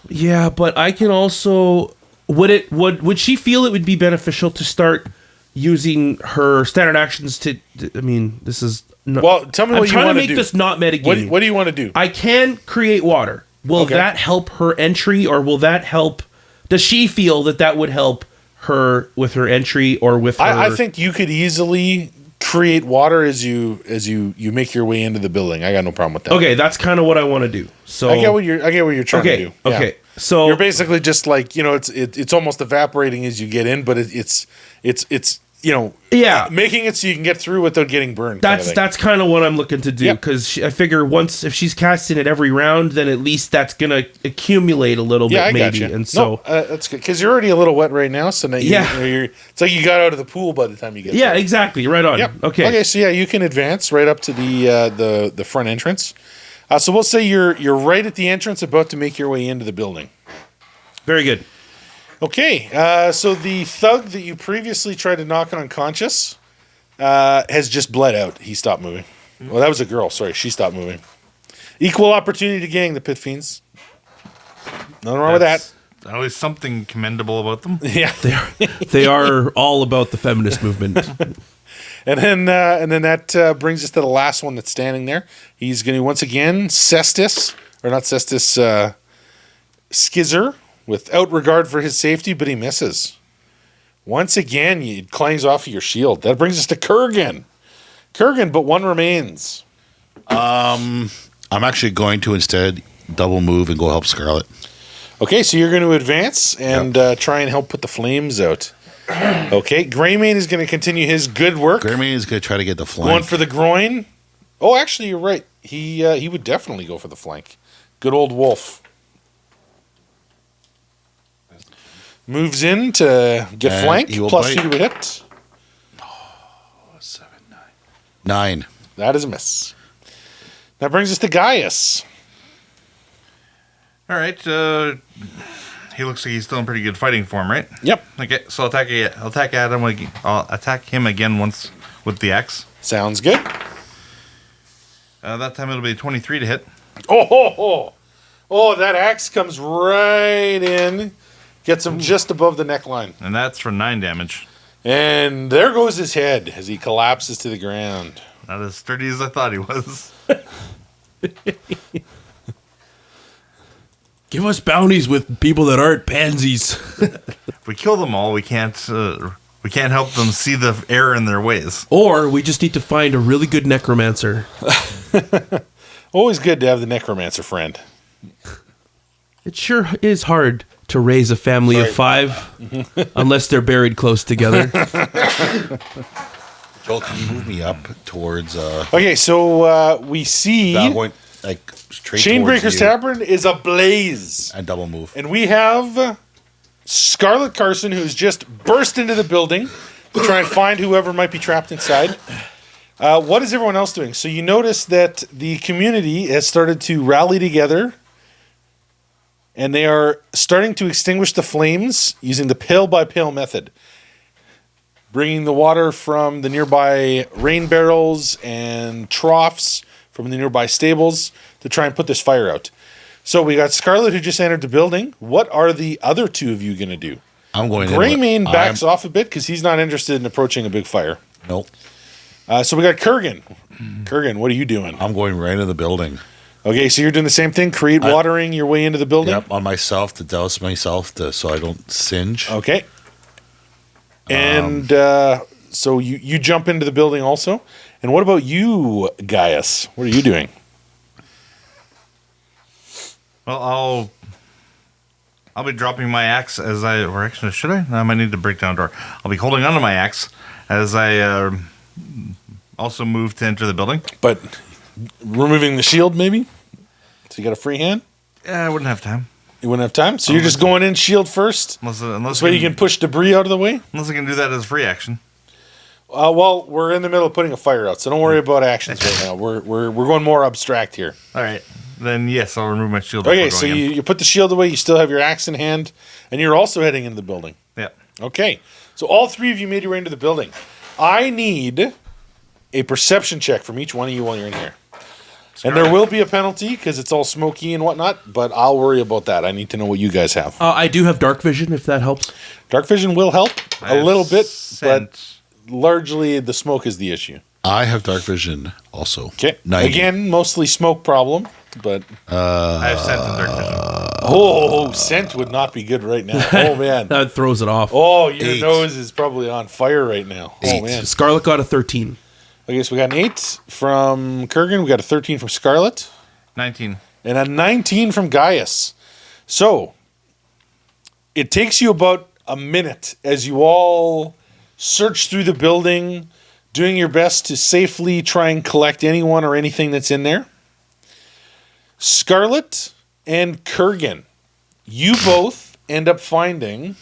Yeah, but I can also... Would she feel it would be beneficial to start using her standard actions to... I mean, this is... Well, tell me what you want to do. I'm trying to make this not metagame. What do you want to do? I can create water. Will that help her entry, or will that help... Does she feel that would help her with her entry, or with her... I think you could easily create water as you make your way into the building. I got no problem with that. Okay, that's kind of what I want to do. So I get what you're trying to do. Okay. Yeah. So you're basically just like, it's almost evaporating as you get in, but it's making it so you can get through without getting burned. That's kind of what I'm looking to do, because I figure if she's casting it every round, then at least that's gonna accumulate a little bit, I maybe. gotcha. And so that's good, because you're already a little wet right now. So now it's like you got out of the pool by the time you get there. Exactly, right on. Yep. Okay, so you can advance right up to the front entrance. So we'll say you're right at the entrance, about to make your way into the building. very good. Okay, so the thug that you previously tried to knock unconscious has just bled out. He stopped moving. Well, that was a girl. Sorry, she stopped moving. Equal opportunity gang, the Pit Fiends. Nothing wrong with that. Always something commendable about them. Yeah, They are all about the feminist movement. and then that brings us to the last one that's standing there. He's going to once again Skizzer, without regard for his safety, but he misses. Once again, it clangs off of your shield. That brings us to Kurgan. Kurgan, but one remains. I'm actually going to instead double move and go help Scarlet. Okay, so you're going to advance and try and help put the flames out. Okay, Greymane is going to continue his good work. Greymane is going to try to get the flank. Going for the groin. Oh, actually, you're right. He would definitely go for the flank. Good old wolf. Moves in to get And flanked. he will Plus bite. 2 to a hit. 9. That is a miss. That brings us to Gaius. All right. He looks like he's still in pretty good fighting form, right? Yep. Okay, so I'll attack him again once with the axe. Sounds good. That time it'll be 23 to hit. Oh, that axe comes right in. Gets him just above the neckline. And that's for 9 damage. And there goes his head as he collapses to the ground. Not as sturdy as I thought he was. Give us bounties with people that aren't pansies. If we kill them all, we can't help them see the error in their ways. Or we just need to find a really good necromancer. Always good to have the necromancer friend. It sure is hard to raise a family of 5 unless they're buried close together. Joel, can you move me up towards... Okay, so we see I'm going, like, straight Chainbreakers towards you Tavern is ablaze. and double move. And we have Scarlet Carson, who's just burst into the building to try and find whoever might be trapped inside. What is everyone else doing? So you notice that the community has started to rally together, and they are starting to extinguish the flames using the pail-by-pail method, bringing the water from the nearby rain barrels and troughs from the nearby stables to try and put this fire out. So we got Scarlet, who just entered the building. What are the other 2 of you going to do? I'm going Greymane backs off a bit because he's not interested in approaching a big fire. Nope. So we got Kurgan. Kurgan, what are you doing? I'm going right into the building. Okay, so you're doing the same thing, create watering your way into the building? Yep, on myself to douse myself so I don't singe. Okay. And so you jump into the building also. And what about you, Gaius? What are you doing? Well, I'll be dropping my axe as or actually, should I? I might need to break down a door. I'll be holding onto my axe as I also move to enter the building. But removing the shield, maybe? So you got a free hand? Yeah, I wouldn't have time. You wouldn't have time? So you're just going in shield first? Unless This way you can push debris out of the way? Unless I can do that as a free action. Well, we're in the middle of putting a fire out, so don't worry about actions right now. We're going more abstract here. All right. Then, yes, I'll remove my shield. Okay, before so going in. you put the shield away, you still have your axe in hand, and you're also heading into the building. Yeah. Okay, so all 3 of you made your way into the building. I need a perception check from each one of you while you're in here. And there will be a penalty because it's all smoky and whatnot, but I'll worry about that. I need to know what you guys have. I do have dark vision, if that helps. Dark vision will help I a have little bit, scent. but largely the smoke is the issue. I have dark vision also. Okay, 90. again, mostly smoke problem, but... I have scent and dark vision. scent would not be good right now. Oh, man. That throws it off. Oh, your 8. nose is probably on fire right now. Oh, 8. man. Scarlet got a 13. Okay, so we got an 8 from Kurgan. We got a 13 from Scarlet. 19. And a 19 from Gaius. So, it takes you about a minute as you all search through the building, doing your best to safely try and collect anyone or anything that's in there. Scarlet and Kurgan, you both end up finding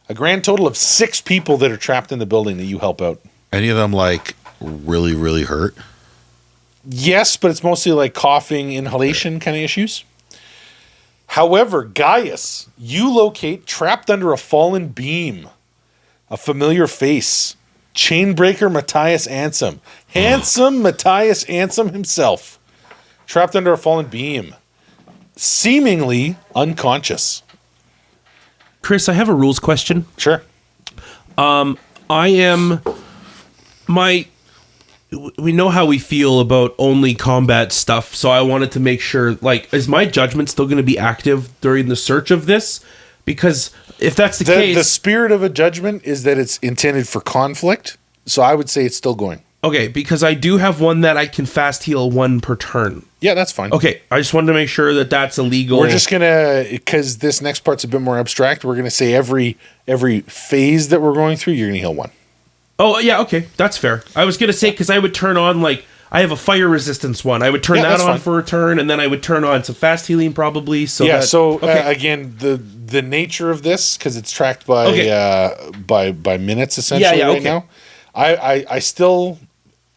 a grand total of 6 people that are trapped in the building that you help out. Any of them, like, really, really hurt? Yes, but it's mostly like coughing, inhalation kind of issues. However, Gaius, you locate trapped under a fallen beam, a familiar face, Chainbreaker Matthias Ansem. Handsome Matthias Ansem himself, trapped under a fallen beam, seemingly unconscious. Chris, I have a rules question. Sure. We know how we feel about only combat stuff, so I wanted to make sure, like, is my judgment still going to be active during the search of this? Because if that's the case... The spirit of a judgment is that it's intended for conflict, so I would say it's still going. Okay, because I do have one that I can fast heal 1 per turn. Yeah, that's fine. Okay, I just wanted to make sure that that's illegal. We're just gonna, because this next part's a bit more abstract. We're gonna say every phase that we're going through, you're gonna heal 1. Oh, yeah, okay. That's fair. I was going to say, because I would turn on, like, I have a fire resistance one. I would turn that that's on fine. for a turn, and then I would turn on some fast healing probably. So Yeah. that- So okay. again, the nature of this, because it's tracked by by minutes essentially Yeah, right okay. now. I still,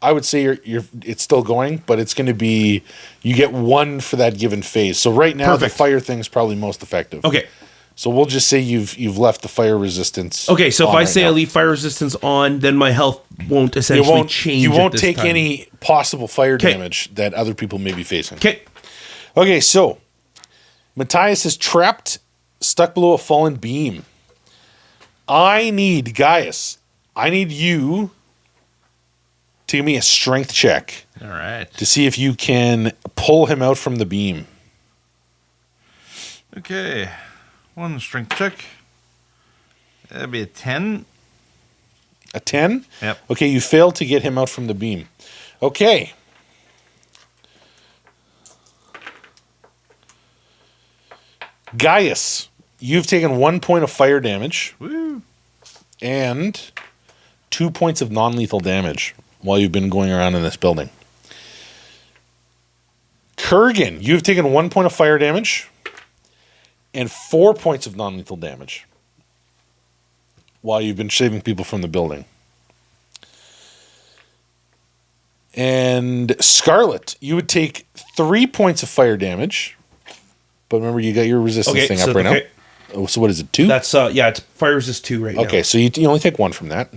I would say it's still going, but it's going to be, you get 1 for that given phase. So right now Perfect. the fire thing's probably most effective. Okay. So we'll just say you've left the fire resistance. Okay, so if on I right say now. I leave fire resistance on, then my health won't essentially change. You at won't this take time. any possible fire 'Kay. damage that other people may be facing. Okay. Okay, so Matthias is trapped, stuck below a fallen beam. Gaius, I need you to give me a strength check All right. to see if you can pull him out from the beam. Okay. 1 strength check. That'd be a 10. A 10? Yep. Okay, you failed to get him out from the beam. Okay. Gaius, you've taken 1 point of fire damage Woo. and 2 points of non-lethal damage while you've been going around in this building. Kurgan, you've taken 1 point of fire damage and 4 points of non-lethal damage while you've been saving people from the building. And Scarlet, you would take 3 points of fire damage. But remember, you got your resistance thing up right now. Oh, so what is it, 2? That's, it's fire resist 2 right now. Okay, so you only take 1 from that.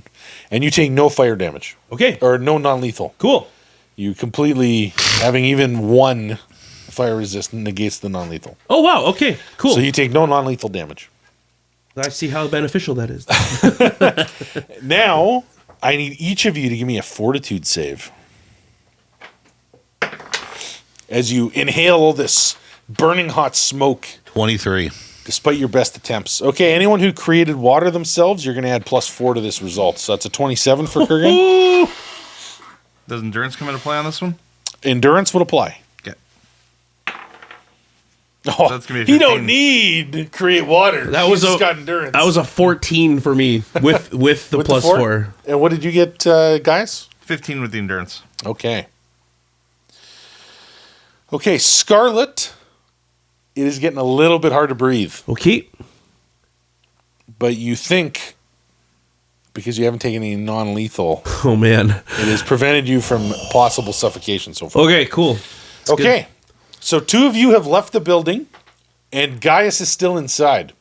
And you take no fire damage. Okay. Or no non-lethal. Cool. You completely, having even 1 fire resist negates the non-lethal. Oh, wow. Okay. Cool. So you take no non-lethal damage. I see how beneficial that is. Now, I need each of you to give me a fortitude save. As you inhale all this burning hot smoke, 23. despite your best attempts. Okay, anyone who created water themselves, you're going to add +4 to this result. So that's a 27 for Kurgan. Does endurance come into play on this one? Endurance would apply. Okay. Oh, that's gonna be he don't 15. need create water. That He's was just a- got endurance. That was a 14 for me with the With the plus four? 4. And what did you get, guys? 15 with the endurance. Okay. Okay, Scarlet. It is getting a little bit hard to breathe, Okay. but you think, because you haven't taken any non-lethal, Oh, man. it has prevented you from possible suffocation so far. Okay, cool. Okay, so 2 of you have left the building, and Gaius is still inside.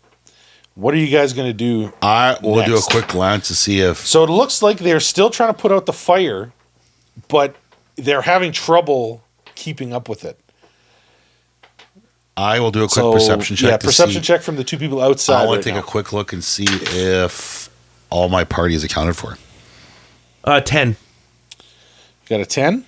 What are you guys going to do? I will do a Next. quick glance to see if So it looks like they're still trying to put out the fire, but they're having trouble keeping up with it. I will do a quick So, perception check. Yeah, to perception see. check from the 2 people outside. I want right to take now. a quick look and see if all my party is accounted for. 10. Got a 10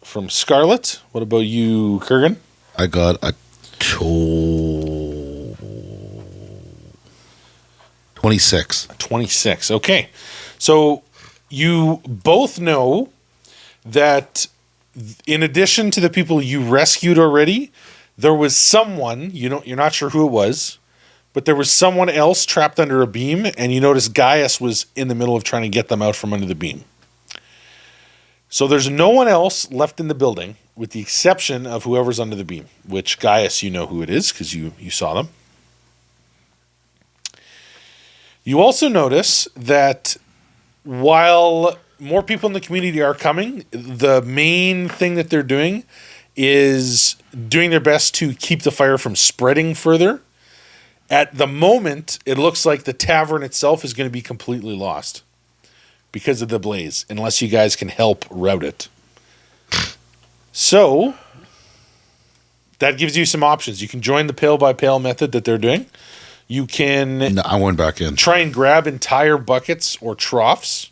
from Scarlet. What about you, Kurgan? I got a 26. 26. Okay. So you both know that in addition to the people you rescued already, there was someone, you're not sure who it was, but there was someone else trapped under a beam, and you notice Gaius was in the middle of trying to get them out from under the beam. So there's no one else left in the building, with the exception of whoever's under the beam, which Gaius, you know who it is because you saw them. You also notice that while more people in the community are coming, the main thing that they're doing is doing their best to keep the fire from spreading further. At the moment, it looks like the tavern itself is going to be completely lost because of the blaze, unless you guys can help route it. So, that gives you some options. You can join the pail-by-pail method that they're doing. You can No, I went back in. try and grab entire buckets or troughs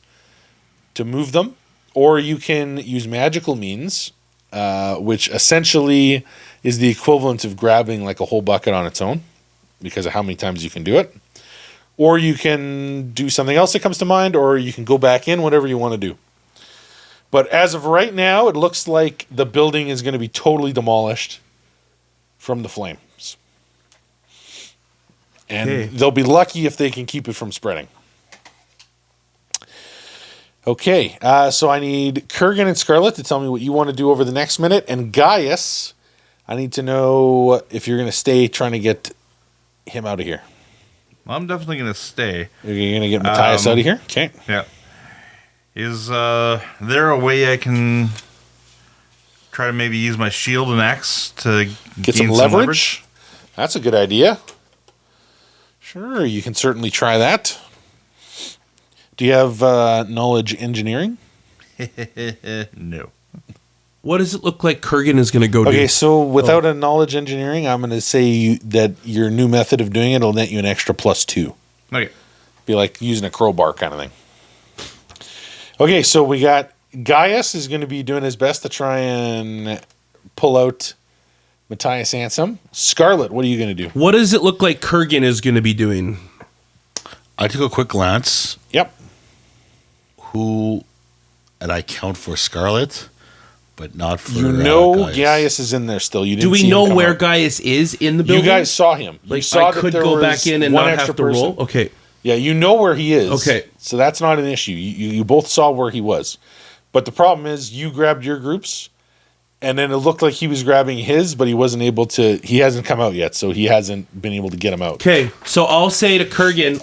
to move them, or you can use magical means, which essentially is the equivalent of grabbing like a whole bucket on its own because of how many times you can do it. Or you can do something else that comes to mind, or you can go back in, whatever you want to do. But as of right now, it looks like the building is going to be totally demolished from the flames. And Okay. they'll be lucky if they can keep it from spreading. Okay, so I need Kurgan and Scarlet to tell me what you want to do over the next minute. And Gaius, I need to know if you're going to stay trying to get him out of here. I'm definitely going to stay. You're going to get Matthias out of here? Okay. Yeah. Is there a way I can try to maybe use my shield and axe to Get gain some leverage? That's a good idea. Sure, you can certainly try that. Do you have knowledge engineering? No. What does it look like Kurgan is going to go do? Okay, so without a knowledge engineering, I'm going to say that your new method of doing it will net you an extra +2. Okay. Be like using a crowbar kind of thing. Okay, so we got Gaius is going to be doing his best to try and pull out Matthias Ansem. Scarlet, what are you going to do? What does it look like Kurgan is going to be doing? I took a quick glance. Yep. And I count for Scarlet, but not for You know Gaius. Gaius is in there still. You didn't Do we see him know come where out. Gaius is in the You building? guys saw him. You Like, saw I that could there go was back in and one not extra have to person. roll? Okay. Yeah, you know where he is. Okay. So that's not an issue. You both saw where he was. But the problem is you grabbed your groups, and then it looked like he was grabbing his, but he wasn't able to. He hasn't come out yet, so he hasn't been able to get him out. Okay, so I'll say to Kurgan,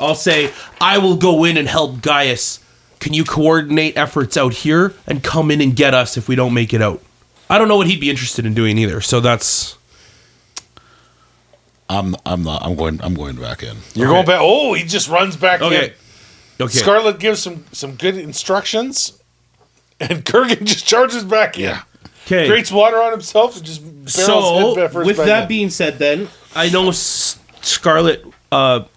I will go in and help Gaius. Can you coordinate efforts out here and come in and get us if we don't make it out? I don't know what he'd be interested in doing either, so that's... I'm not. I'm going back in. You're going back. Oh, he just runs back Okay. in. Okay. Scarlet gives some good instructions, and Kurgan just charges back in. Yeah. Okay. Creates water on himself and just barrels So, head first with back that in. being said then, I know Scarlet,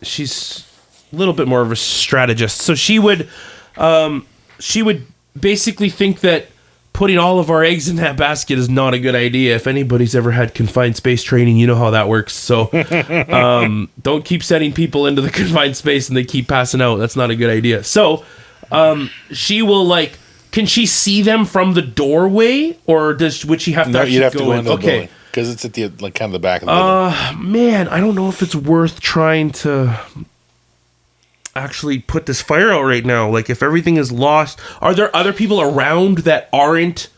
she's a little bit more of a strategist. So she would basically think that putting all of our eggs in that basket is not a good idea. If anybody's ever had confined space training, you know how that works. So don't keep sending people into the confined space and they keep passing out. That's not a good idea. So she will can she see them from the doorway, or would she have to No, actually you'd have to go in? into the building because it's at the kind of the back of the building. Man, I don't know if it's worth trying to actually put this fire out right now. Like, if everything is lost, are there other people around that aren't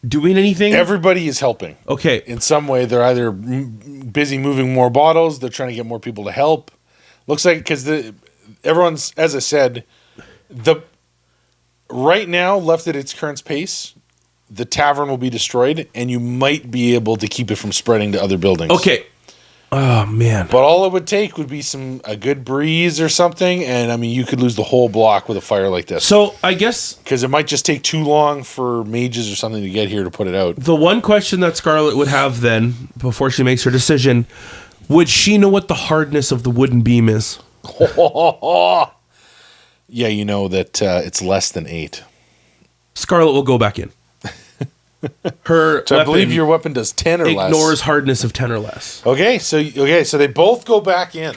doing anything? Everybody is helping. Okay. In some way, they're either busy moving more bottles, they're trying to get more people to help. Looks like because everyone's, as I said, right now, left at its current pace, the tavern will be destroyed, and you might be able to keep it from spreading to other buildings. Okay. Oh, man. But all it would take would be a good breeze or something, and I mean, you could lose the whole block with a fire like this. So, I guess Because it might just take too long for mages or something to get here to put it out. the one question that Scarlet would have then, before she makes her decision, would she know what the hardness of the wooden beam is? Yeah, you know that it's less than 8. Scarlet will go back in. Her So I weapon believe your weapon does 10 or less. ignores hardness of 10 or less. Okay, so they both go back in.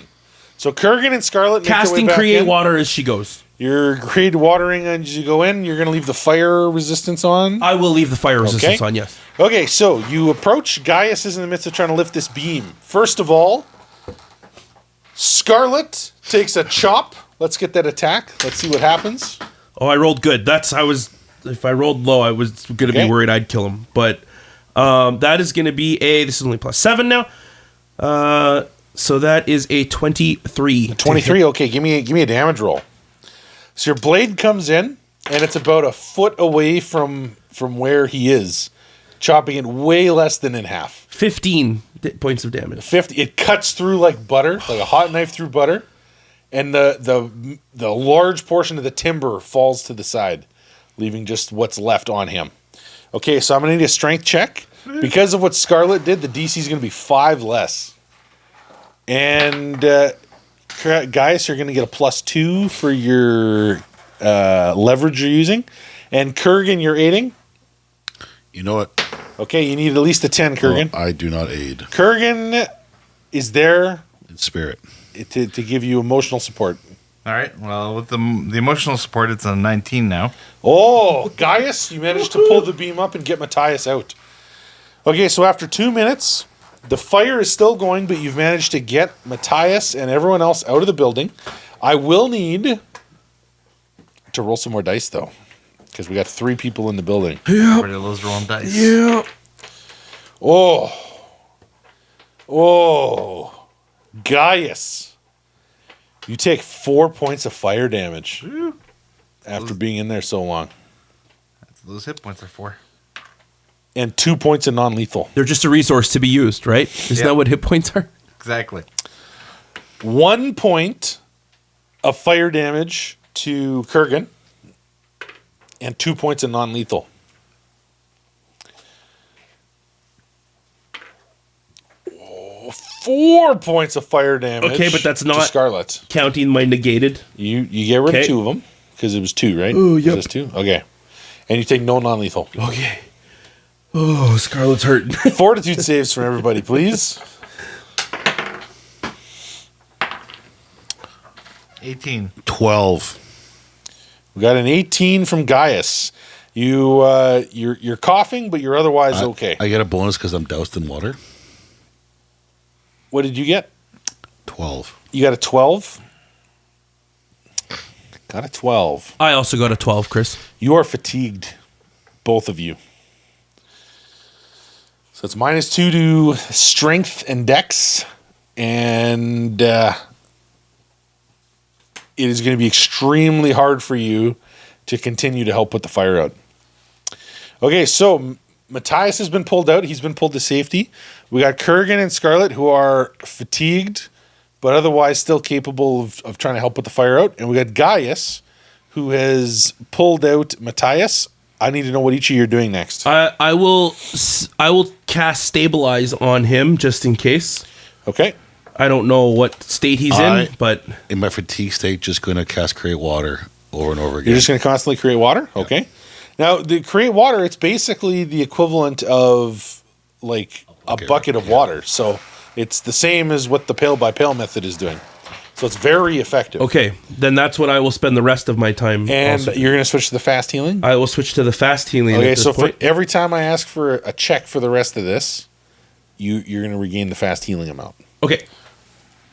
So Kurgan and Scarlet make their way Casting back create in. water as she goes. You're create watering as you go in. You're going to leave the fire resistance on. I will leave the fire resistance on, yes. Okay, so you approach. Gaius is in the midst of trying to lift this beam. First of all, Scarlet takes a chop. Let's get that attack. Let's see what happens. Oh, I rolled good. If I rolled low, I was going to Okay. be worried I'd kill him. But that is going to be this is only +7 now. So that is a 23. 23. Okay, give me a damage roll. So your blade comes in, and it's about a foot away from where he is, chopping it way less than in half. 15 points of damage. 50. It cuts through like butter, like a hot knife through butter, and the large portion of the timber falls to the side, leaving just what's left on him. Okay, so I'm gonna need a strength check because of what Scarlet did. The DC is gonna be 5 less, and Gaius, you're gonna get a +2 for your leverage you're using, and Kurgan, you're aiding. You know what? Okay, you need at least a 10, Kurgan. I do not aid Kurgan is there in spirit. to give you emotional support. All right. Well, with the emotional support, it's a 19 now. Oh, Gaius, you managed to pull the beam up and get Matthias out. Okay, so after 2 minutes, the fire is still going, but you've managed to get Matthias and everyone else out of the building. I will need to roll some more dice, though, because we got 3 people in the building. Everybody loves rolling dice. Yeah. Oh, Gaius, you take 4 points of fire damage after being in there so long. That's what those hit points are for. And 2 points of non-lethal. They're just a resource to be used, right? Isn't that what hit points are? Exactly. 1 point of fire damage to Kurgan, and 2 points of non-lethal. Oh, 4 points of fire damage. Okay, but that's to not- Scarlet. Counting my negated. You get rid Okay. of 2 of them because it was 2, right? Oh, yep. Just 2. Okay, and you take no non-lethal. Okay. Oh, Scarlet's hurting. Fortitude saves from everybody, please. 18. 12. We got an 18 from Gaius. You're coughing, but you're otherwise okay. I get a bonus because I'm doused in water. What did you get? 12. You got a 12? Got a 12. I also got a 12, Chris. You are fatigued, both of you. So it's -2 to strength and dex, and it is going to be extremely hard for you to continue to help put the fire out. Okay, so Matthias has been pulled out. He's been pulled to safety. We got Kurgan and Scarlet, who are fatigued, but otherwise still capable of trying to help put the fire out. And we got Gaius, who has pulled out Matthias. I need to know what each of you are doing next. I will cast stabilize on him just in case. Okay. I don't know what state he's in, but In my fatigue state, just going to cast Create Water over and over again. You're just going to constantly create water? Okay. Now, the create water, it's basically the equivalent of like a bucket of water. So it's the same as what the pail by pail method is doing. So it's very effective. okay, then that's what I will spend the rest of my time. And also. you're going to switch to the fast healing? I will switch to the fast healing. Okay, at this so point. for every time I ask for a check for the rest of this, you're going to regain the fast healing amount. Okay,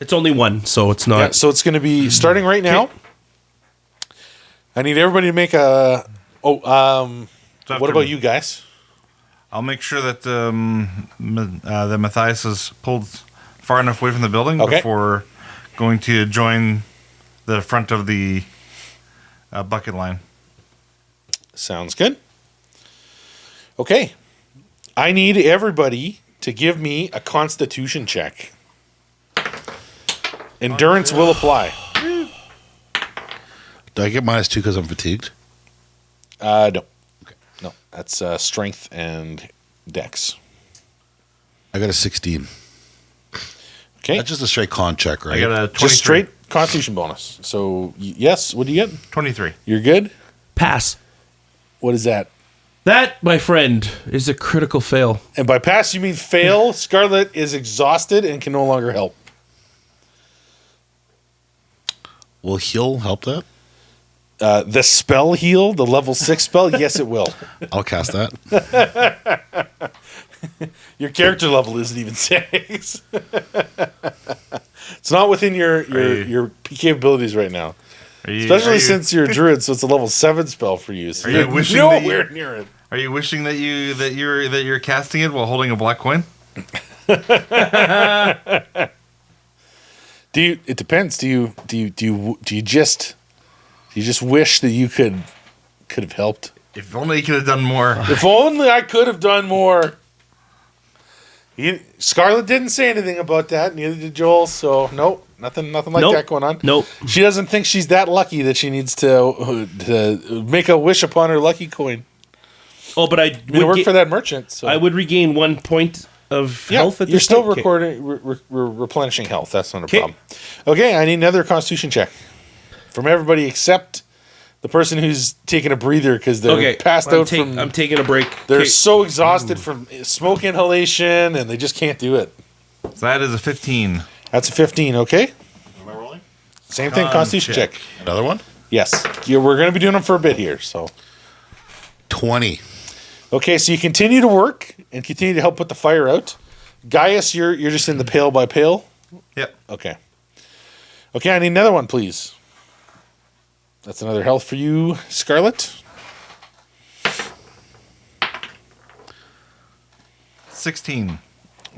it's only 1, so it's not. Yeah, so it's going to be starting right now. I need everybody to make a. So What after- about you guys? I'll make sure that the Matthias is pulled far enough away from the building Okay. before going to join the front of the bucket line. Sounds good. Okay. I need everybody to give me a constitution check. Endurance will apply. Do I get -2 because I'm fatigued? No. No, that's strength and dex. I got a 16. Okay. That's just a straight con check, right? I got a 23. Just straight constitution bonus. So, yes, what do you get? 23. You're good? Pass. What is that? That, my friend, is a critical fail. And by pass, you mean fail. Scarlet is exhausted and can no longer help. Will heal help that? The spell heal, the level 6 spell, yes, it will. I'll cast that. Your character level isn't even 6. It's not within your capabilities right now. Especially since you're a druid, so it's a level 7 spell for you. So Are you you're wishing that you- nowhere near it. Are you wishing that you're casting it while holding a black coin? It depends. Do you just wish that you could have helped? If only you could have done more. If only I could have done more. Scarlett didn't say anything about that. Neither did Joel. So nope, nothing like Nope. that going on. Nope. She doesn't think she's that lucky that she needs to make a wish upon her lucky coin. Oh, but I I mean, it worked for that merchant. So I would regain 1 point of yeah, health at you're this still point? Okay. recording, replenishing health. That's not a Okay. problem. Okay, I need another Constitution check from everybody except the person who's taking a breather because they're Okay, passed out from. I'm taking a break. They're Okay. so exhausted from smoke inhalation and they just can't do it. So that is a 15. That's a 15. Okay. Am I rolling? Same thing, Constitution check. Another one? Yes. We're going to be doing them for a bit here. So, 20. okay, so you continue to work and continue to help put the fire out. Gaius, you're just in the pail by pail. Yep. Okay. Okay, I need another one, please. That's another health for you, Scarlet. 16.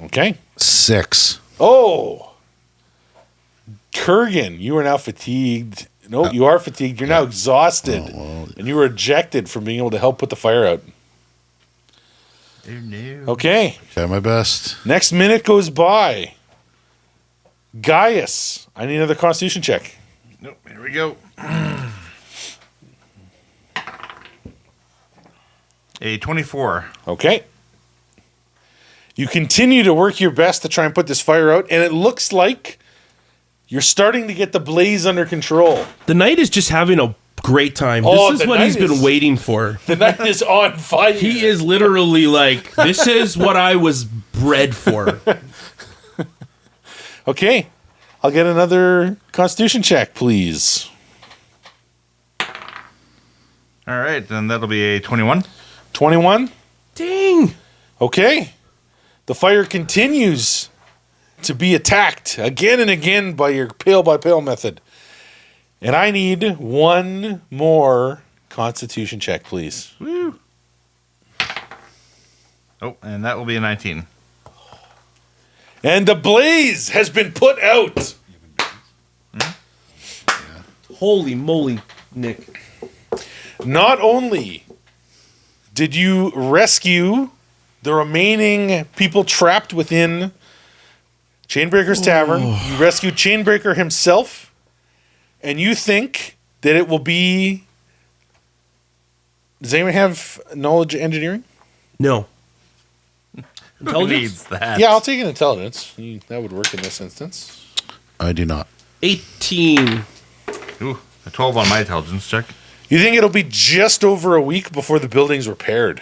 Okay. 6. Oh, Kurgan, you are now fatigued. No, you are fatigued. You're now exhausted, and you were ejected from being able to help put the fire out. Oh, no. Okay. Try my best. Next minute goes by. Gaius, I need another Constitution check. Nope. Here we go. A 24. Okay. You continue to work your best to try and put this fire out, and it looks like you're starting to get the blaze under control. The knight is just having a great time. Oh, This is the what he's knight been is- waiting for. The night is on fire. He is literally like, this is what I was bred for. Okay. I'll get another Constitution check, please. All right, then that'll be a 21. 21. Dang. Okay. The fire continues to be attacked again and again by your pail by pail method. And I need one more Constitution check, please. Oh, and that will be a 19. And the blaze has been put out. Holy moly, Nick. Not only did you rescue the remaining people trapped within Chainbreakers Tavern, you rescued Chainbreaker himself, and you think that it will be... Does anyone have knowledge engineering? No. Who Intelligence? needs that? Yeah, I'll take an intelligence. That would work in this instance. I do not. 18. Ooh, a 12 on my intelligence check. You think it'll be just over a week before the building's repaired?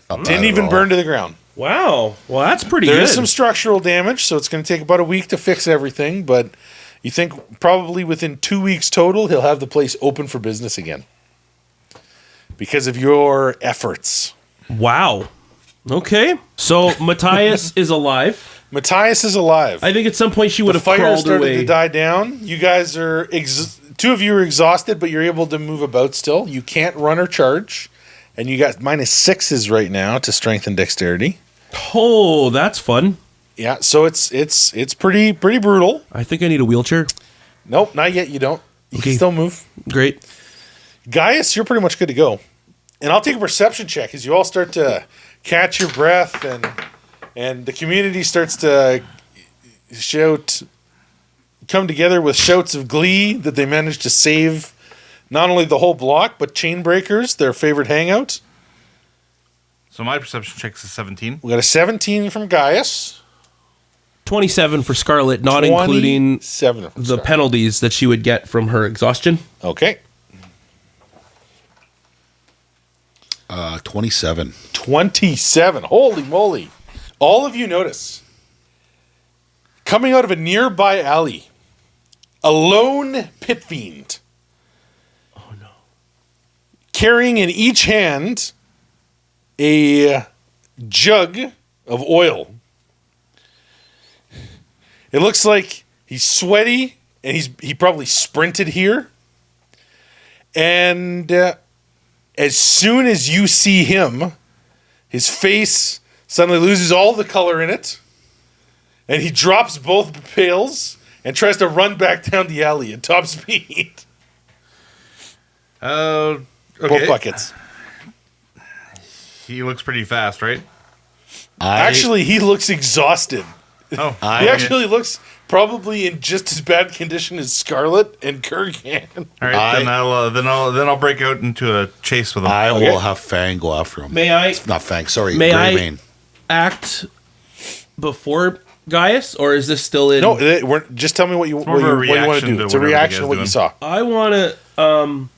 Not bad Didn't at even all. burn to the ground. Wow. Well, that's pretty There good. is some structural damage, so it's going to take about a week to fix everything, but you think probably within 2 weeks total, he'll have the place open for business again. Because of your efforts. Wow. Okay. So Matthias is alive. Matthias is alive. I think at some point she would The have fire crawled started away. to die down. You guys are... two of you are exhausted, but you're able to move about still. You can't run or charge. And you got -6s right now to strength and dexterity. Oh, that's fun. Yeah, so it's pretty brutal. I think I need a wheelchair. Nope, not yet. You don't. You Okay. can still move. Great. Gaius, you're pretty much good to go. And I'll take a perception check as you all start to catch your breath and the community starts to come together with shouts of glee that they managed to save not only the whole block, but Chainbreakers, their favorite hangout. So my perception check is a 17. We got a 17 from Gaius. 27 for Scarlet, not including 7 from the Scar. penalties that she would get from her exhaustion. Okay. 27. 27. Holy moly. All of you notice, coming out of a nearby alley, a lone pit fiend. Oh, no. Carrying in each hand a jug of oil. It looks like he's sweaty and he probably sprinted here. And as soon as you see him, his face suddenly loses all the color in it, and he drops both pails and tries to run back down the alley at top speed. Okay. Both buckets. He looks pretty fast, right? Actually, he looks exhausted. Oh, He actually looks probably in just as bad condition as Scarlet and Kurgan. all right. Then I'll break out into a chase with him. I Okay. will have Fang go after him. May I Not Fang, sorry. May I- Greymane. act before Gaius, or is this still in? No, just tell me what you more of a want to reaction do. to It's a whatever the reaction to guy's what you doing. saw. I want to.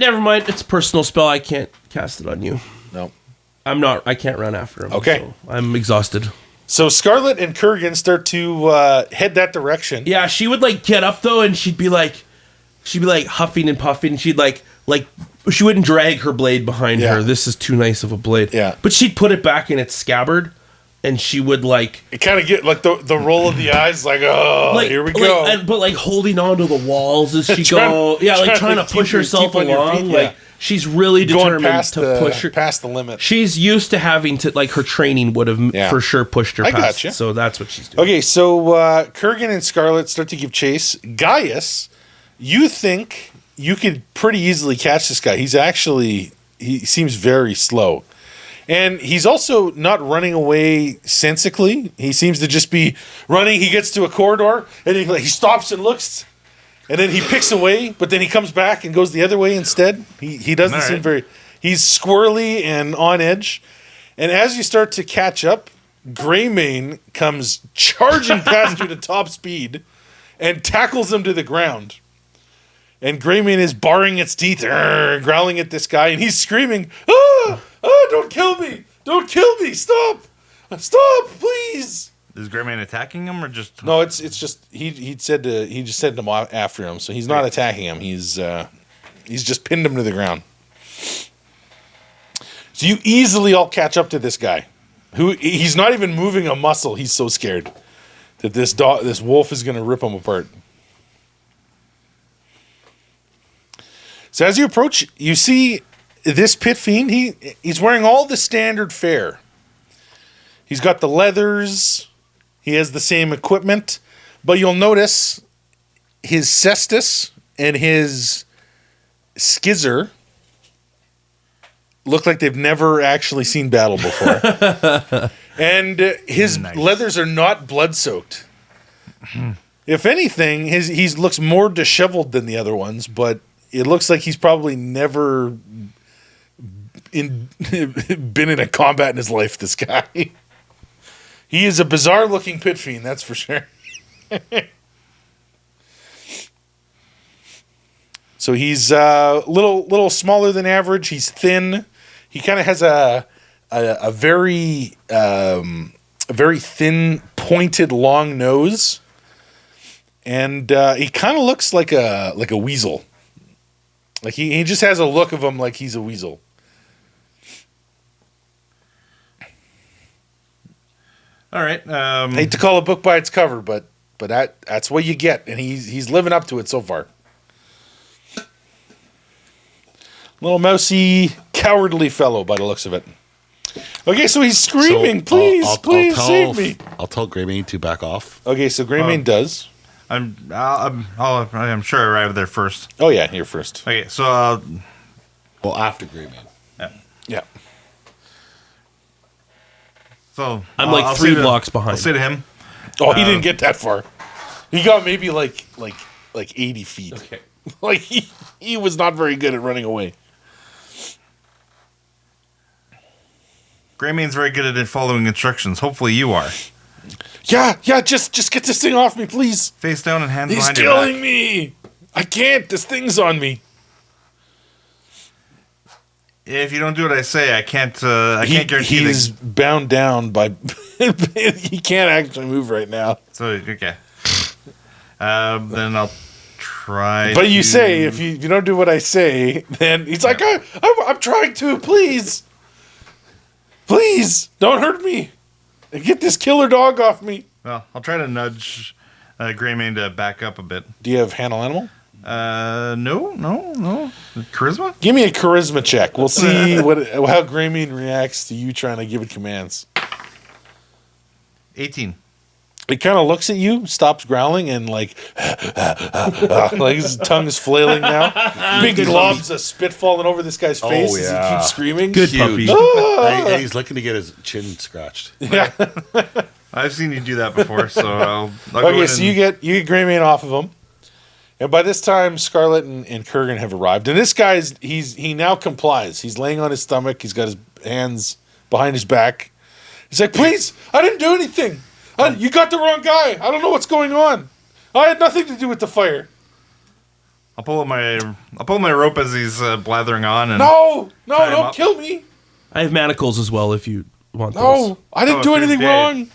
Never mind. It's a personal spell. I can't cast it on you. No. I'm not. I can't run after him. Okay. so I'm exhausted. So Scarlet and Kurgan start to head that direction. Yeah, she would like get up though, and she'd be like huffing and puffing. And she'd like she wouldn't drag her blade behind Yeah. her. This is too nice of a blade. Yeah. But she'd put it back in its scabbard, and she would like It kind of get like the roll of the eyes, like, oh, like here we go. but like holding onto the walls as she Trying trying to to push keep herself on your along. feet, Like yeah. she's really Going determined past to push her. past the limit. She's used to having to like her training would have Yeah. for sure pushed her I past. gotcha. So that's what she's doing. Okay, so Kurgan and Scarlet start to give chase. Gaius, you think you could pretty easily catch this guy. He seems very slow. And he's also not running away sensically. He seems to just be running. He gets to a corridor, and he stops and looks, and then he picks away, but then he comes back and goes the other way instead. He doesn't All seem right. very... He's squirrely and on edge. And as you start to catch up, Greymane comes charging past you to top speed and tackles him to the ground. And Greymane is baring its teeth, growling at this guy, and he's screaming, "Ah! Ah, don't kill me! Don't kill me! Stop! Stop, please!" Is Greymane attacking him or just? No, it's just he just sent him after him, so he's not attacking him. He's just pinned him to the ground. So you easily all catch up to this guy, who he's not even moving a muscle. He's so scared that this wolf is going to rip him apart. So as you approach, you see this pit fiend. He's wearing all the standard fare. He's got the leathers. He has the same equipment, but you'll notice his cestus and his skizzer look like they've never actually seen battle before. And his Nice. leathers are not blood-soaked. If anything, he looks more disheveled than the other ones, but it looks like he's probably never been in a combat in his life, this guy. He is a bizarre-looking pit fiend, that's for sure. So he's a little smaller than average. He's thin. He kind of has a very thin, pointed, long nose, and he kind of looks like a weasel. Like he just has a look of him like he's a weasel. All right. I hate to call a book by its cover, but that's what you get, and he's living up to it so far. Little mousy, cowardly fellow by the looks of it. Okay, so he's screaming, please save me. I'll tell Greymane to back off. Okay, so Greymane does. I'm sure I arrived there first. Oh yeah, you're first. Okay, so Well, after Greymane. Yeah. so I'm like I'll 3 say to- blocks behind. I'll say to him, Oh, he didn't get that far. He got maybe like 80 feet. Okay. Like he was not very good at running away. Greymane's very good at following instructions. Hopefully you are. Yeah, just get this thing off me, please. Face down and hands He's behind your back. killing me. I can't. This thing's on me. If you don't do what I say, I can't guarantee He's bound down by. He can't actually move right now. So okay. Then I'll try. But you to- say if you don't do what I say, then he's like, I'm trying to. Please don't hurt me. Get this killer dog off me. Well, I'll try to nudge Greymane to back up a bit. Do you have handle animal? No. Charisma? Give me a charisma check. We'll see how Greymane reacts to you trying to give it commands. 18. It kind of looks at you, stops growling, and like his tongue is flailing now. Big globs of spit falling over this guy's face as he keeps screaming. Good puppy. And he's looking to get his chin scratched. Yeah. I've seen you do that before, so I'll go Okay, in so and- you get Greymane off of him, and by this time, Scarlet and Kurgan have arrived. And this guy's he now complies. He's laying on his stomach. He's got his hands behind his back. He's like, "Please, I didn't do anything. You got the wrong guy. I don't know what's going on. I had nothing to do with the fire." I'll pull my rope as he's blathering on and No, Tie him don't up. kill me. I have manacles as well if you want those. No, I didn't do if you're anything dead. wrong.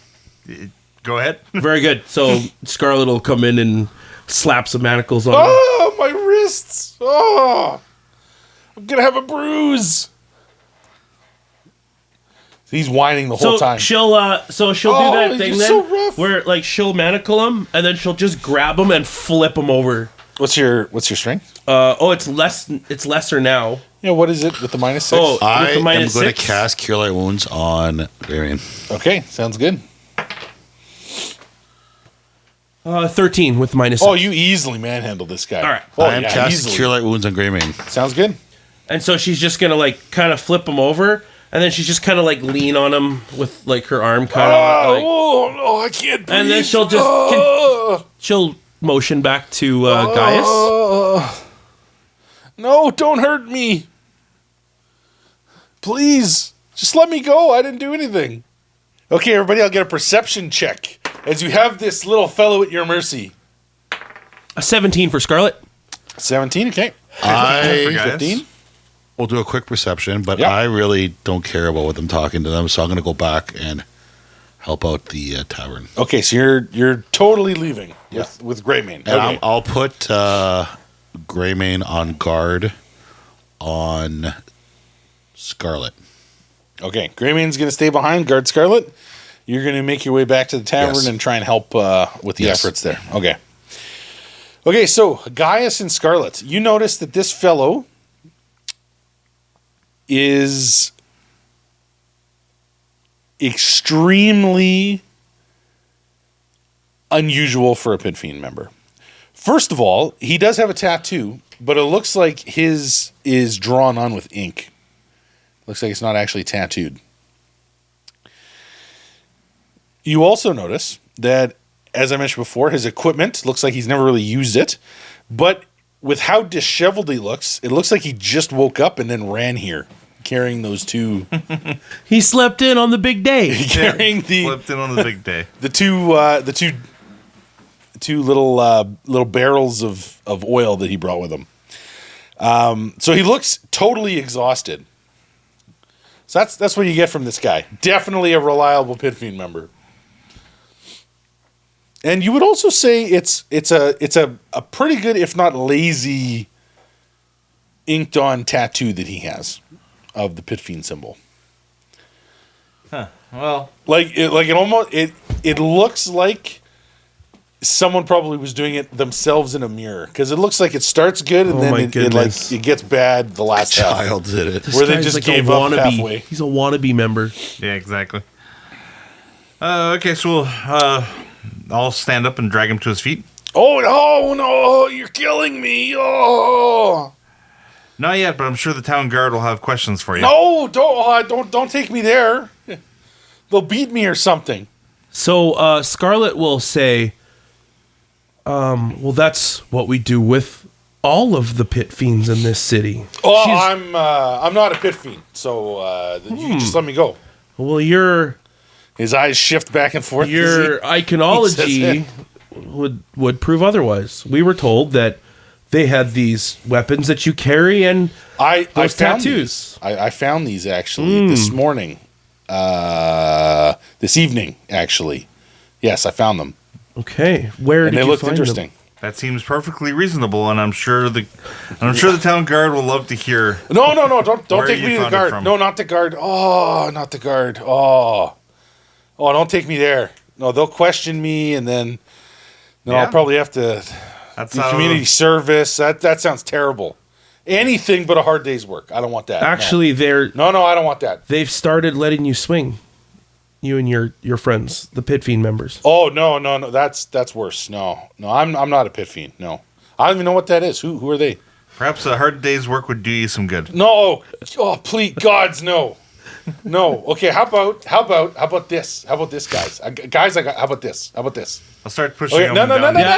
Go ahead. Very good. So Scarlet will come in and slap some manacles on him. Oh, my wrists! Oh, I'm gonna have a bruise. He's whining the whole So time. she'll do Oh, that thing you're then, so rough. where like she'll manacle him and then she'll just grab him and flip him over. What's your strength? It's lesser now. Yeah, what is it with the -6? Oh, I with the am going minus to 6? cast Cure Light Wounds on Varian. Okay, sounds good. 13 with minus 6. Oh, you easily manhandle this guy. All right. Oh, I am casting easily. Cure Light Wounds on Greymane. Sounds good. And so she's just gonna like kind of flip him over, and then she's just kind of like lean on him with like her arm kind of like. Oh, I can't breathe. And then she'll just she'll motion back to Gaius. No, don't hurt me. Please, just let me go. I didn't do anything. Okay, everybody, I'll get a perception check as you have this little fellow at your mercy. A 17 for Scarlet. 17, okay. I Guys. 15. will do a quick perception, but Yep. I really don't care about what I'm talking to them, so I'm going to go back and help out the tavern. Okay, so you're totally leaving with Greymane. And Okay. I'll put Greymane on guard on Scarlet. Okay, Greymane's going to stay behind, guard Scarlet. You're going to make your way back to the tavern Yes. and try and help with the Yes. efforts there. Okay. Okay, so Gaius and Scarlet, you notice that this fellow is extremely unusual for a Pit Fiend member. First of all, he does have a tattoo, but it looks like his is drawn on with ink. Looks like it's not actually tattooed. You also notice that, as I mentioned before, his equipment looks like he's never really used it. But with how disheveled he looks, it looks like he just woke up and then ran here, carrying those two, He slept in on the big day. carrying the Flipped in on the big day. two little barrels of oil that he brought with him. So he looks totally exhausted. So that's what you get from this guy. Definitely a reliable Pit Fiend member. And you would also say it's a pretty good, if not lazy, inked on tattoo that he has of the Pit Fiend symbol. Well, It looks like someone probably was doing it themselves in a mirror, because it looks like it starts good and Oh then my it goodness. gets bad the last half. Child did it. This Where they guy's just like gave a up wannabe. halfway. He's a wannabe member. yeah, exactly. Okay, so I'll stand up and drag him to his feet. Oh no, you're killing me. Oh Not yet, but I'm sure the town guard will have questions for you. no, don't take me there. They'll beat me or something. So Scarlet will say, well, that's what we do with all of the Pit Fiends in this city. Oh, She's- I'm not a Pit Fiend, so you just let me go. Well, your His eyes shift back and forth. iconology would prove otherwise. We were told that they had these weapons that you carry, and I those found tattoos. these. I found these actually this morning, this evening actually. Yes, I found them, okay, where and did they you looked find interesting. That seems perfectly reasonable, and I'm sure the town guard will love to hear. No, don't Where take you me to the found it guard. from. No, not the guard. Oh, not the guard. Oh, don't take me there. No, they'll question me, and then Yeah? I'll probably have to That's do how community service. That sounds terrible. Anything but a hard day's work. I don't want that. Actually, no, I don't want that. they've started letting you swing. You and your friends, the Pit Fiend members. Oh no, that's worse. No, I'm not a Pit Fiend. No, I don't even know what that is. Who are they? perhaps a hard day's work would do you some good. No, oh please, gods, no. No. Okay. How about this? How about this, guys? Guys, how about this? How about this? I'll start pushing Okay. him No, down. Yeah.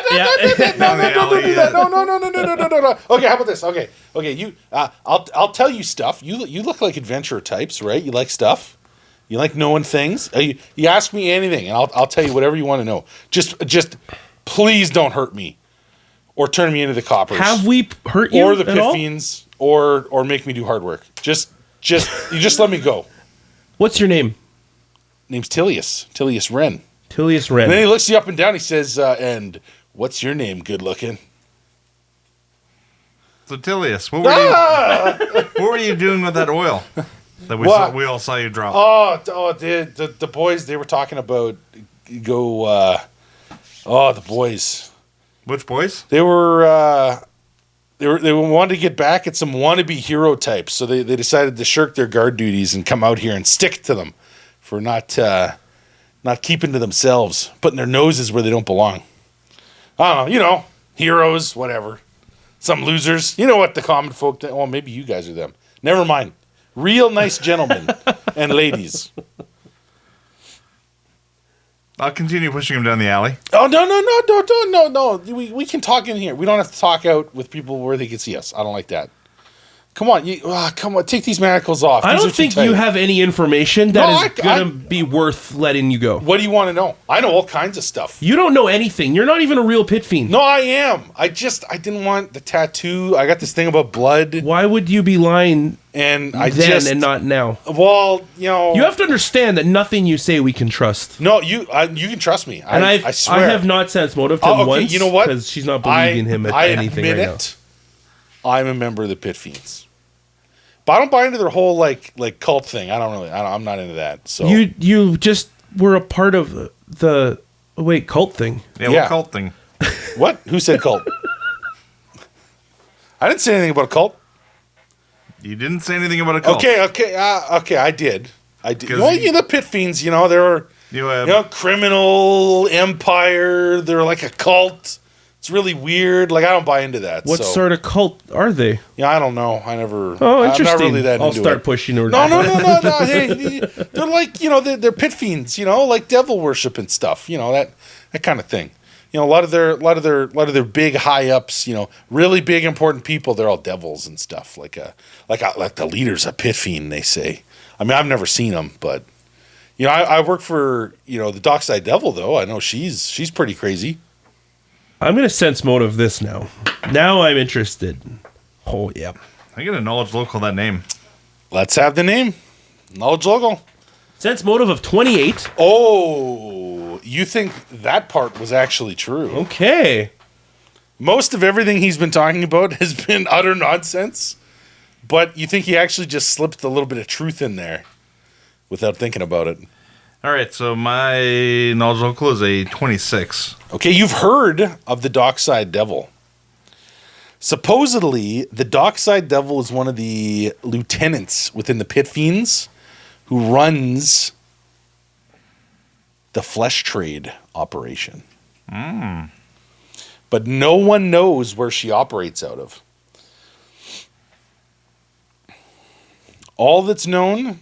don't do that. No. Okay. How about this? Okay. You. I'll tell you stuff. You look like adventurer types, right? You like stuff. You like knowing things. You ask me anything, and I'll tell you whatever you want to know. Just please don't hurt me, or turn me into the coppers. Have we hurt you or the at all? Pit Fiends, or make me do hard work. Just let me go. What's your name? Name's Tilius Wren. Tilius Wren. And then he looks you up and down. He says, "And what's your name? Good looking." So Tilius, what were you doing with that oil that we all saw you drop? The boys, they were talking about the boys. Which boys? They were they wanted to get back at some wannabe hero types, so they decided to shirk their guard duties and come out here and stick to them for not keeping to themselves, putting their noses where they don't belong. I don't know, heroes, whatever. Some losers. You know what the common folk think? Oh, maybe you guys are them. Never mind. Real nice gentlemen and ladies. I'll continue pushing him down the alley. Oh, no. We can talk in here. We don't have to talk out with people where they can see us. I don't like that. Come on, take these manacles off. I don't think you have any information that is going to be worth letting you go. What do you want to know? I know all kinds of stuff. You don't know anything. You're not even a real pit fiend. No, I am. I didn't want the tattoo. I got this thing about blood. Why would you be lying and and not now? Well, you have to understand that nothing you say we can trust. No, you can trust me. I swear. I have not sensed motive to him once. You know what? Because she's not believing him at anything right now. I'm a member of the Pit Fiends. But I don't buy into their whole like cult thing. I'm not into that. So you just were a part of the cult thing. Yeah, what cult thing? What? Who said cult? I didn't say anything about a cult. You didn't say anything about a cult. Okay. I did. Well, the Pit Fiends. They're criminal empire. They're like a cult. It's really weird. Like, I don't buy into that. What sort of cult are they? Yeah, I don't know. I never. Oh, interesting. I'm not really that I'll into start it. pushing her. No. Hey, they're like they're pit fiends. Like devil worship and stuff. That kind of thing. A lot of their big high ups. Really big important people. They're all devils and stuff. Like the leader's a pit fiend. They say. I mean, I've never seen them, but I work for the Dockside Devil though. I know she's pretty crazy. I'm going to sense motive this now. Now I'm interested. Oh, yeah. I get a knowledge local that name. Let's have the name. Knowledge local. Sense motive of 28. Oh, you think that part was actually true. Okay. Most of everything he's been talking about has been utter nonsense, but you think he actually just slipped a little bit of truth in there without thinking about it. All right, so my knowledge local is a 26. Okay, you've heard of the Dockside Devil. Supposedly, the Dockside Devil is one of the lieutenants within the Pit Fiends who runs the flesh trade operation. But no one knows where she operates out of. All that's known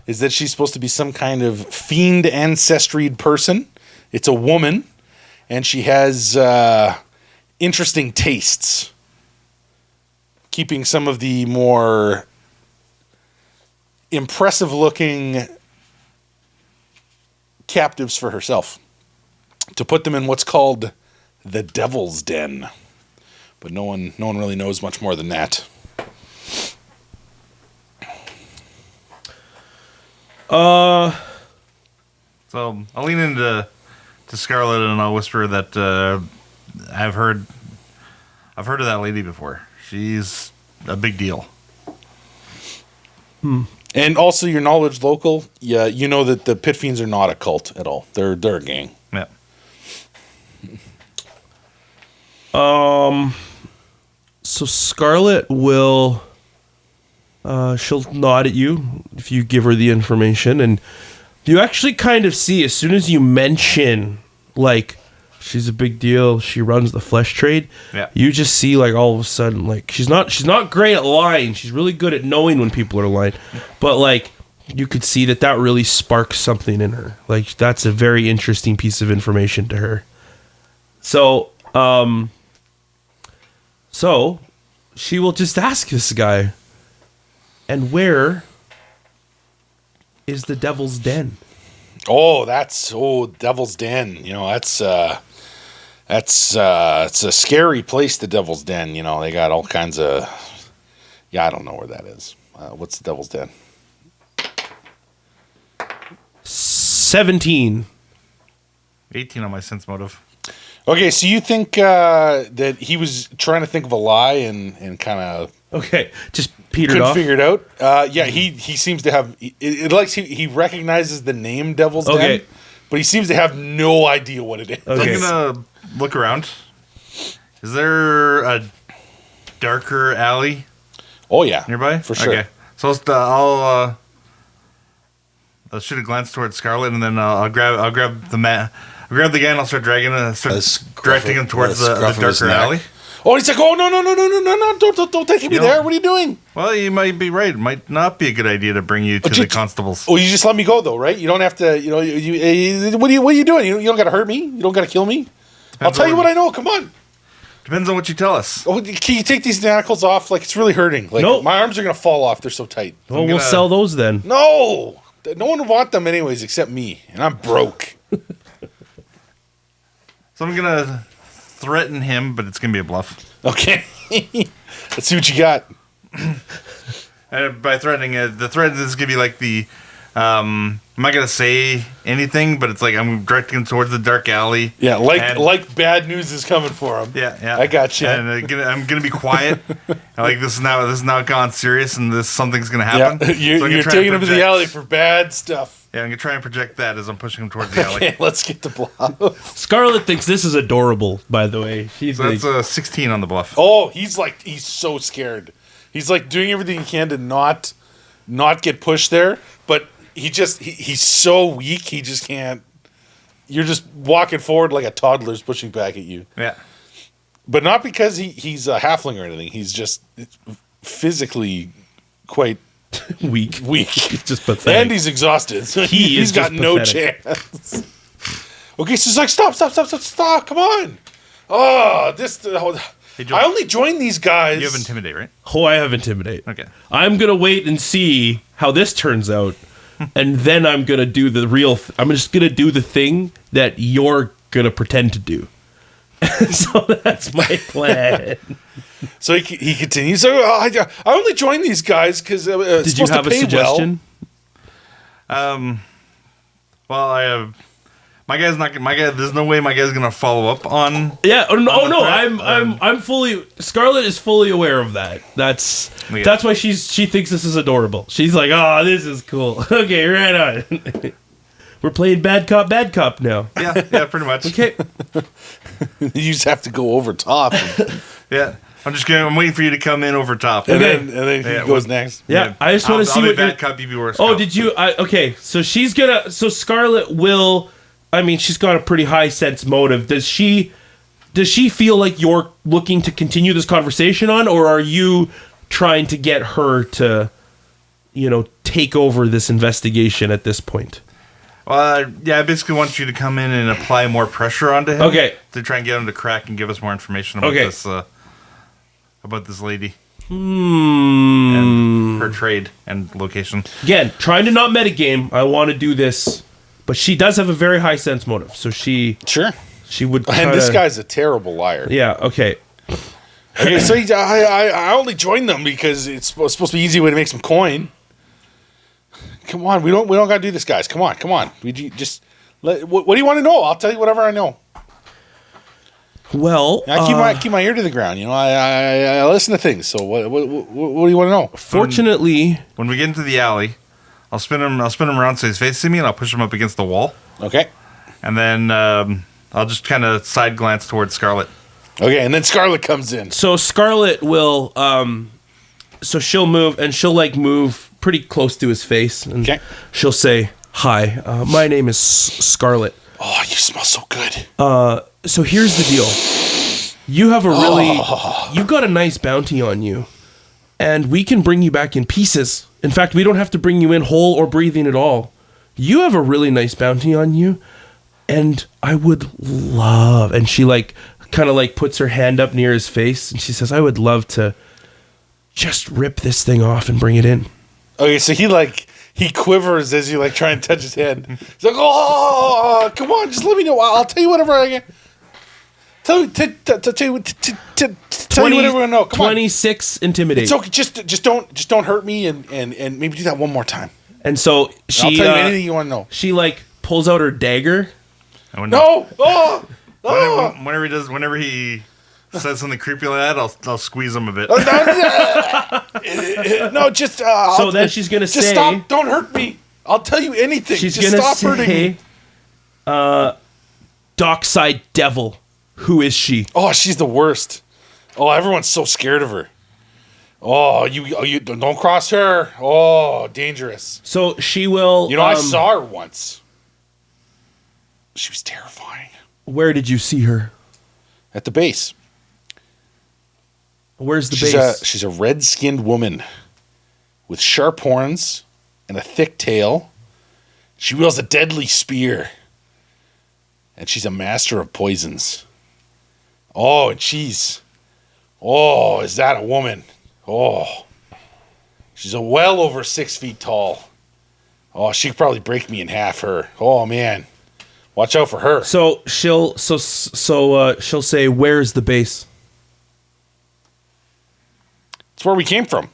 is that she's supposed to be some kind of fiend ancestry person. It's a woman, and she has interesting tastes, keeping some of the more impressive-looking captives for herself to put them in what's called the Devil's Den. But no one really knows much more than that. So I'll lean into Scarlet and I'll whisper that I've heard of that lady before. She's a big deal. And also your knowledge local, yeah, you know that the Pit Fiends are not a cult at all. They're a gang. Yeah. So Scarlet will she'll nod at you if you give her the information, and you actually kind of see as soon as you mention like she's a big deal, she runs the flesh trade. Yeah. You just see like all of a sudden like she's not great at lying. She's really good at knowing when people are lying. But like you could see that really sparks something in her. Like that's a very interesting piece of information to her. So she will just ask this guy, and where is the Devil's Den? Devil's Den. It's a scary place, the Devil's Den. They got all kinds of. Yeah, I don't know where that is. What's the Devil's Den? 17. 18 on my sense motive. Okay, so you think that he was trying to think of a lie and kind of Okay, just petered couldn't off. figure it out? Yeah, he seems to have. It likes he recognizes the name Devil's Okay. Den, but he seems to have no idea what it is. Okay. I'm gonna look around. Is there a darker alley Oh yeah, nearby? for sure. Okay. So I'll shoot a glance towards Scarlet, and then I'll grab the man. I'll grab the guy, and I'll start dragging directing him towards the scruff of his darker neck. alley. Oh, he's like, oh no! Don't take me You know- there. What are you doing? Well, you might be right. It might not be a good idea to bring you to the constables. Oh, you just let me go though, right? You don't have to. You know, what are you doing? You don't got to hurt me. You don't got to kill me. I'll tell you what I know. Come on. Depends on what you tell us. Oh, can you take these manacles off? Like it's really hurting. Like Nope. my arms are gonna fall off. They're so tight. Well, I'm we'll gonna- sell those then. No one would want them anyways, except me, and I'm broke. So I'm gonna threaten him, but it's gonna be a bluff. Okay, let's see what you got. By threatening, the threat is gonna be like the. I'm not gonna say anything, but it's like I'm directing him towards the dark alley. Yeah, And- like bad news is coming for him. Yeah. I got you. And I'm gonna be quiet. Like this is now gone serious, and something's gonna Yeah, happen. So I'm you're gonna try taking and him to the project- alley for bad stuff. Yeah, I'm gonna try and project that as I'm pushing him towards the alley. Okay, let's get the bluff. Scarlet thinks this is adorable, by the way. She's So like, that's a 16 on the bluff. Oh, he's so scared. He's like doing everything he can to not get pushed there, but he's so weak. He just can't. You're just walking forward like a toddler's pushing back at you, Yeah. but not because he's a halfling or anything. He's just physically quite weak. weak. It's just pathetic. And he's exhausted. So He he's is got just no pathetic. chance. Okay, so it's like stop! Come on! Oh, Joe. I only joined these guys. You have intimidate, right? Oh, I have Intimidate. Okay. I'm going to wait and see how this turns out. And then I'm going to do the real... I'm just going to do the thing that you're going to pretend to do. So that's my plan. So he continues. So I only joined these guys because it's Did you supposed have to a pay suggestion? Well, I have. My guy's not. My guy. There's no way my guy's gonna follow up on. Yeah. Oh no! On the No. threat, I'm fully. Scarlet is fully aware of that. That's Yeah. that's why she thinks this is adorable. She's like, oh, this is cool. Okay, right on. We're playing bad cop now. Yeah, pretty much. Okay. well. You just have to go over top, and Yeah, I'm waiting for you to come in over top. Okay. then he Yeah, goes next. Yeah. I just want to see I'll be what you're. bad cop, you be worse. Oh, cop. did you? Okay, so she's gonna. So Scarlet will. I mean, she's got a pretty high sense motive. Does she feel like you're looking to continue this conversation on, or are you trying to get her to, take over this investigation at this point? Yeah, I basically want you to come in and apply more pressure onto him. Okay. To try and get him to crack and give us more information about Okay. this. About this lady Hmm. and her trade and location. Again, trying to not metagame. I want to do this, but she does have a very high sense motive, so she Sure. would. And this kinda- guy's a terrible liar. Yeah. Okay. Okay, so I only joined them because it's supposed to be an easy way to make some coin. Come on, we don't gotta do this, guys. Come on. What do you want to know? I'll tell you whatever I know. Well, I keep my ear to the ground. I listen to things. So what do you want to know? fortunately, When we get into the alley, I'll spin him around so he's facing me, and I'll push him up against the wall, Okay. and then I'll just kind of side glance towards Scarlet. Okay, and then Scarlet comes in. so Scarlet will. So she'll move, and she'll move pretty close to his face, and Okay. she'll say, "Hi, my name is Scarlet. Oh, you smell so good. So here's the deal. You have you've got a nice bounty on you, and we can bring you back in pieces. In fact, we don't have to bring you in whole or breathing at all. You have a really nice bounty on you, and I would love," and she kind of puts her hand up near his face, and she says, "I would love to just rip this thing off and bring it in." Okay, so he quivers as you try and touch his head. He's like, "Oh, come on, just let me know. I'll tell you whatever I can. Tell you whatever I know. Come on. 26 Intimidate. It's okay. Just don't hurt me and maybe do that one more time. And so I'll she tell you anything you want to know. she pulls out her dagger And when, No! Oh! Oh! whenever he says something creepy like that, I'll squeeze him a bit. No, just So then she's gonna just say, stop. Don't hurt me. I'll tell you anything. she's Just gonna stop hurting me. say, Dockside Devil. Who is she? Oh, she's the worst. Oh, everyone's so scared of her. Oh, you don't cross her. Oh, dangerous. So she will. You know, I saw her once. She was terrifying. Where did you see her? At the base. Where's the base? She's a red-skinned woman with sharp horns and a thick tail. She wields a deadly spear. And she's a master of poisons. Oh, and she's... Oh, is that a woman? Oh. She's well over 6 feet tall. Oh, she could probably break me in half, her. Oh, man. Watch out for her. So she'll say, "Where's the base?" It's where we came from.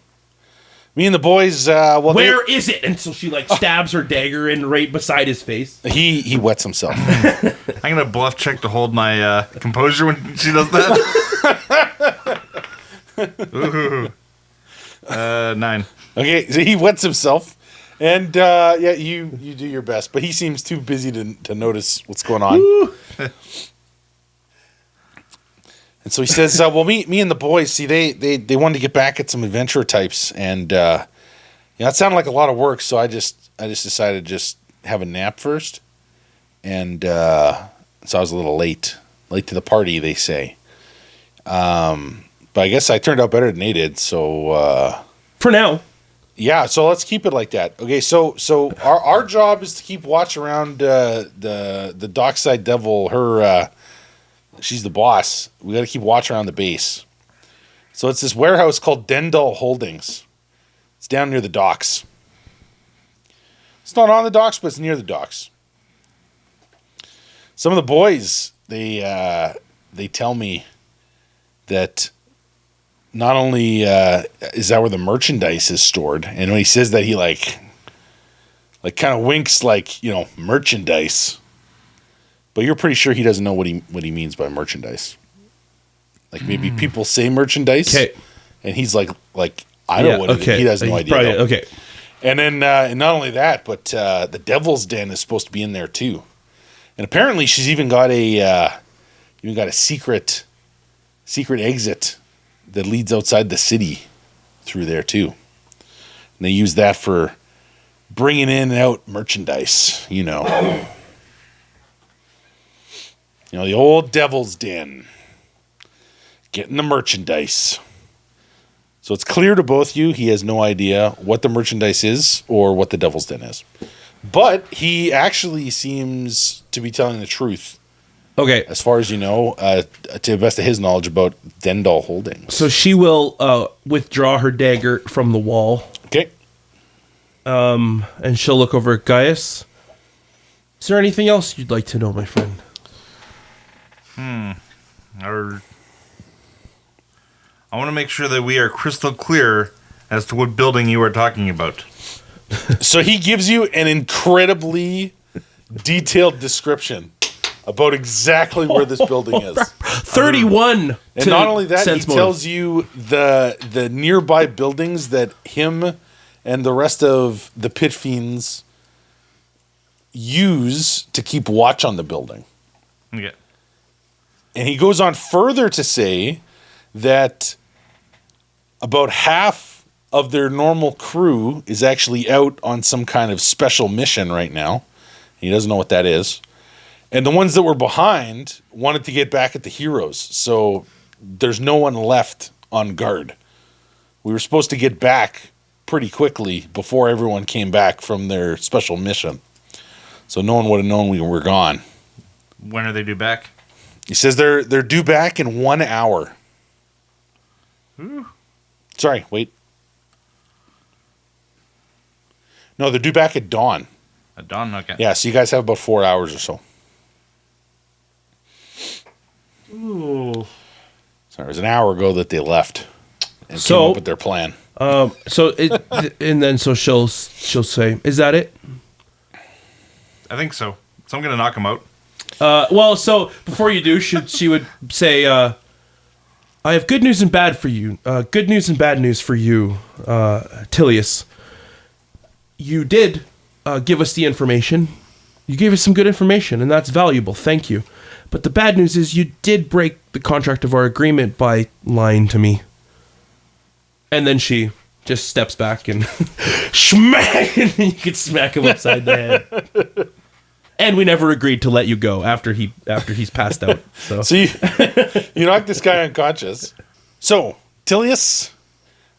Me and the boys, Where is it? And so she stabs her dagger in right beside his face. He wets himself. I'm gonna bluff check to hold my composure when she does that. Ooh. 9. Okay, so he wets himself, and you do your best, but he seems too busy to notice what's going on. And so he says, "Well, me and the boys, see, they wanted to get back at some adventurer types, and it sounded like a lot of work, so I just decided to just have a nap first, and so I was a little late to the party, they say, but I guess I turned out better than they did, so For now. yeah, so let's keep it like that. Okay, so our job is to keep watch around the Dockside Devil. Her she's the boss. We got to keep watch around the base. So it's this warehouse called Dendal Holdings. It's down near the docks. It's not on the docks, but it's near the docks. Some of the boys they tell me that not only is that where the merchandise is stored, and when he says that, he like kind of winks, merchandise. But you're pretty sure he doesn't know what he means by merchandise. Like maybe people say merchandise, and he's like I don't know what it is. He has no idea. Probably, okay. And then and not only that, but the Devil's Den is supposed to be in there too. And apparently she's even got a secret exit that leads outside the city through there too. And they use that for bringing in and out merchandise, the old Devil's Den. Getting the merchandise. So it's clear to both you he has no idea what the merchandise is or what the Devil's Den is. But he actually seems to be telling the truth. Okay. As far as you know, to the best of his knowledge about Dendal Holdings. So she will withdraw her dagger from the wall. Okay. And she'll look over at Gaius. Is there anything else you'd like to know, my friend? I want to make sure that we are crystal clear as to what building you are talking about. So he gives you an incredibly detailed description about exactly where this building is. 31. And not only that, he tells you the nearby buildings that him and the rest of the pit fiends use to keep watch on the building. Okay. And he goes on further to say that about half of their normal crew is actually out on some kind of special mission right now. He doesn't know what that is. And the ones that were behind wanted to get back at the heroes. So there's no one left on guard. We were supposed to get back pretty quickly before everyone came back from their special mission. So no one would have known we were gone. When are they due back? He says they're due back in 1 hour. Ooh. Sorry, wait. No, they're due back at dawn. At dawn, okay. Yeah, so you guys have about 4 hours or so. Ooh. Sorry, it was an hour ago that they left and came up with their plan. So she'll say, "Is that it?" I think so. So I'm going to knock him out. Well, so before you do, she would say, "I have good news and bad for you. Good news and bad news for you, Tilius. You did give us the information. You gave us some good information, and that's valuable. Thank you. But the bad news is you did break the contract of our agreement by lying to me." And then she just steps back and smack, and you can smack him upside the head. And we never agreed to let you go after he's passed out. So you knocked this guy unconscious. So Tilius,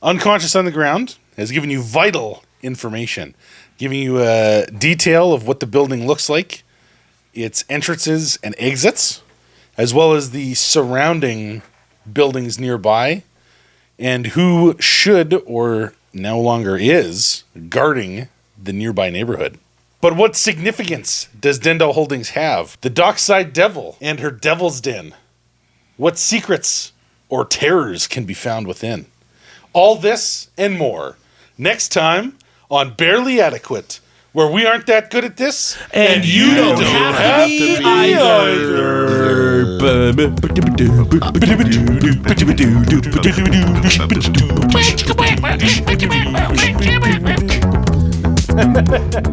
unconscious on the ground, has given you vital information, giving you a detail of what the building looks like, its entrances and exits, as well as the surrounding buildings nearby, and who should or no longer is guarding the nearby neighborhood. But what significance does Dendal Holdings have? The Dockside Devil and her Devil's Den. What secrets or terrors can be found within? All this and more next time on Barely Adequate, where we aren't that good at this, and you don't have to be either.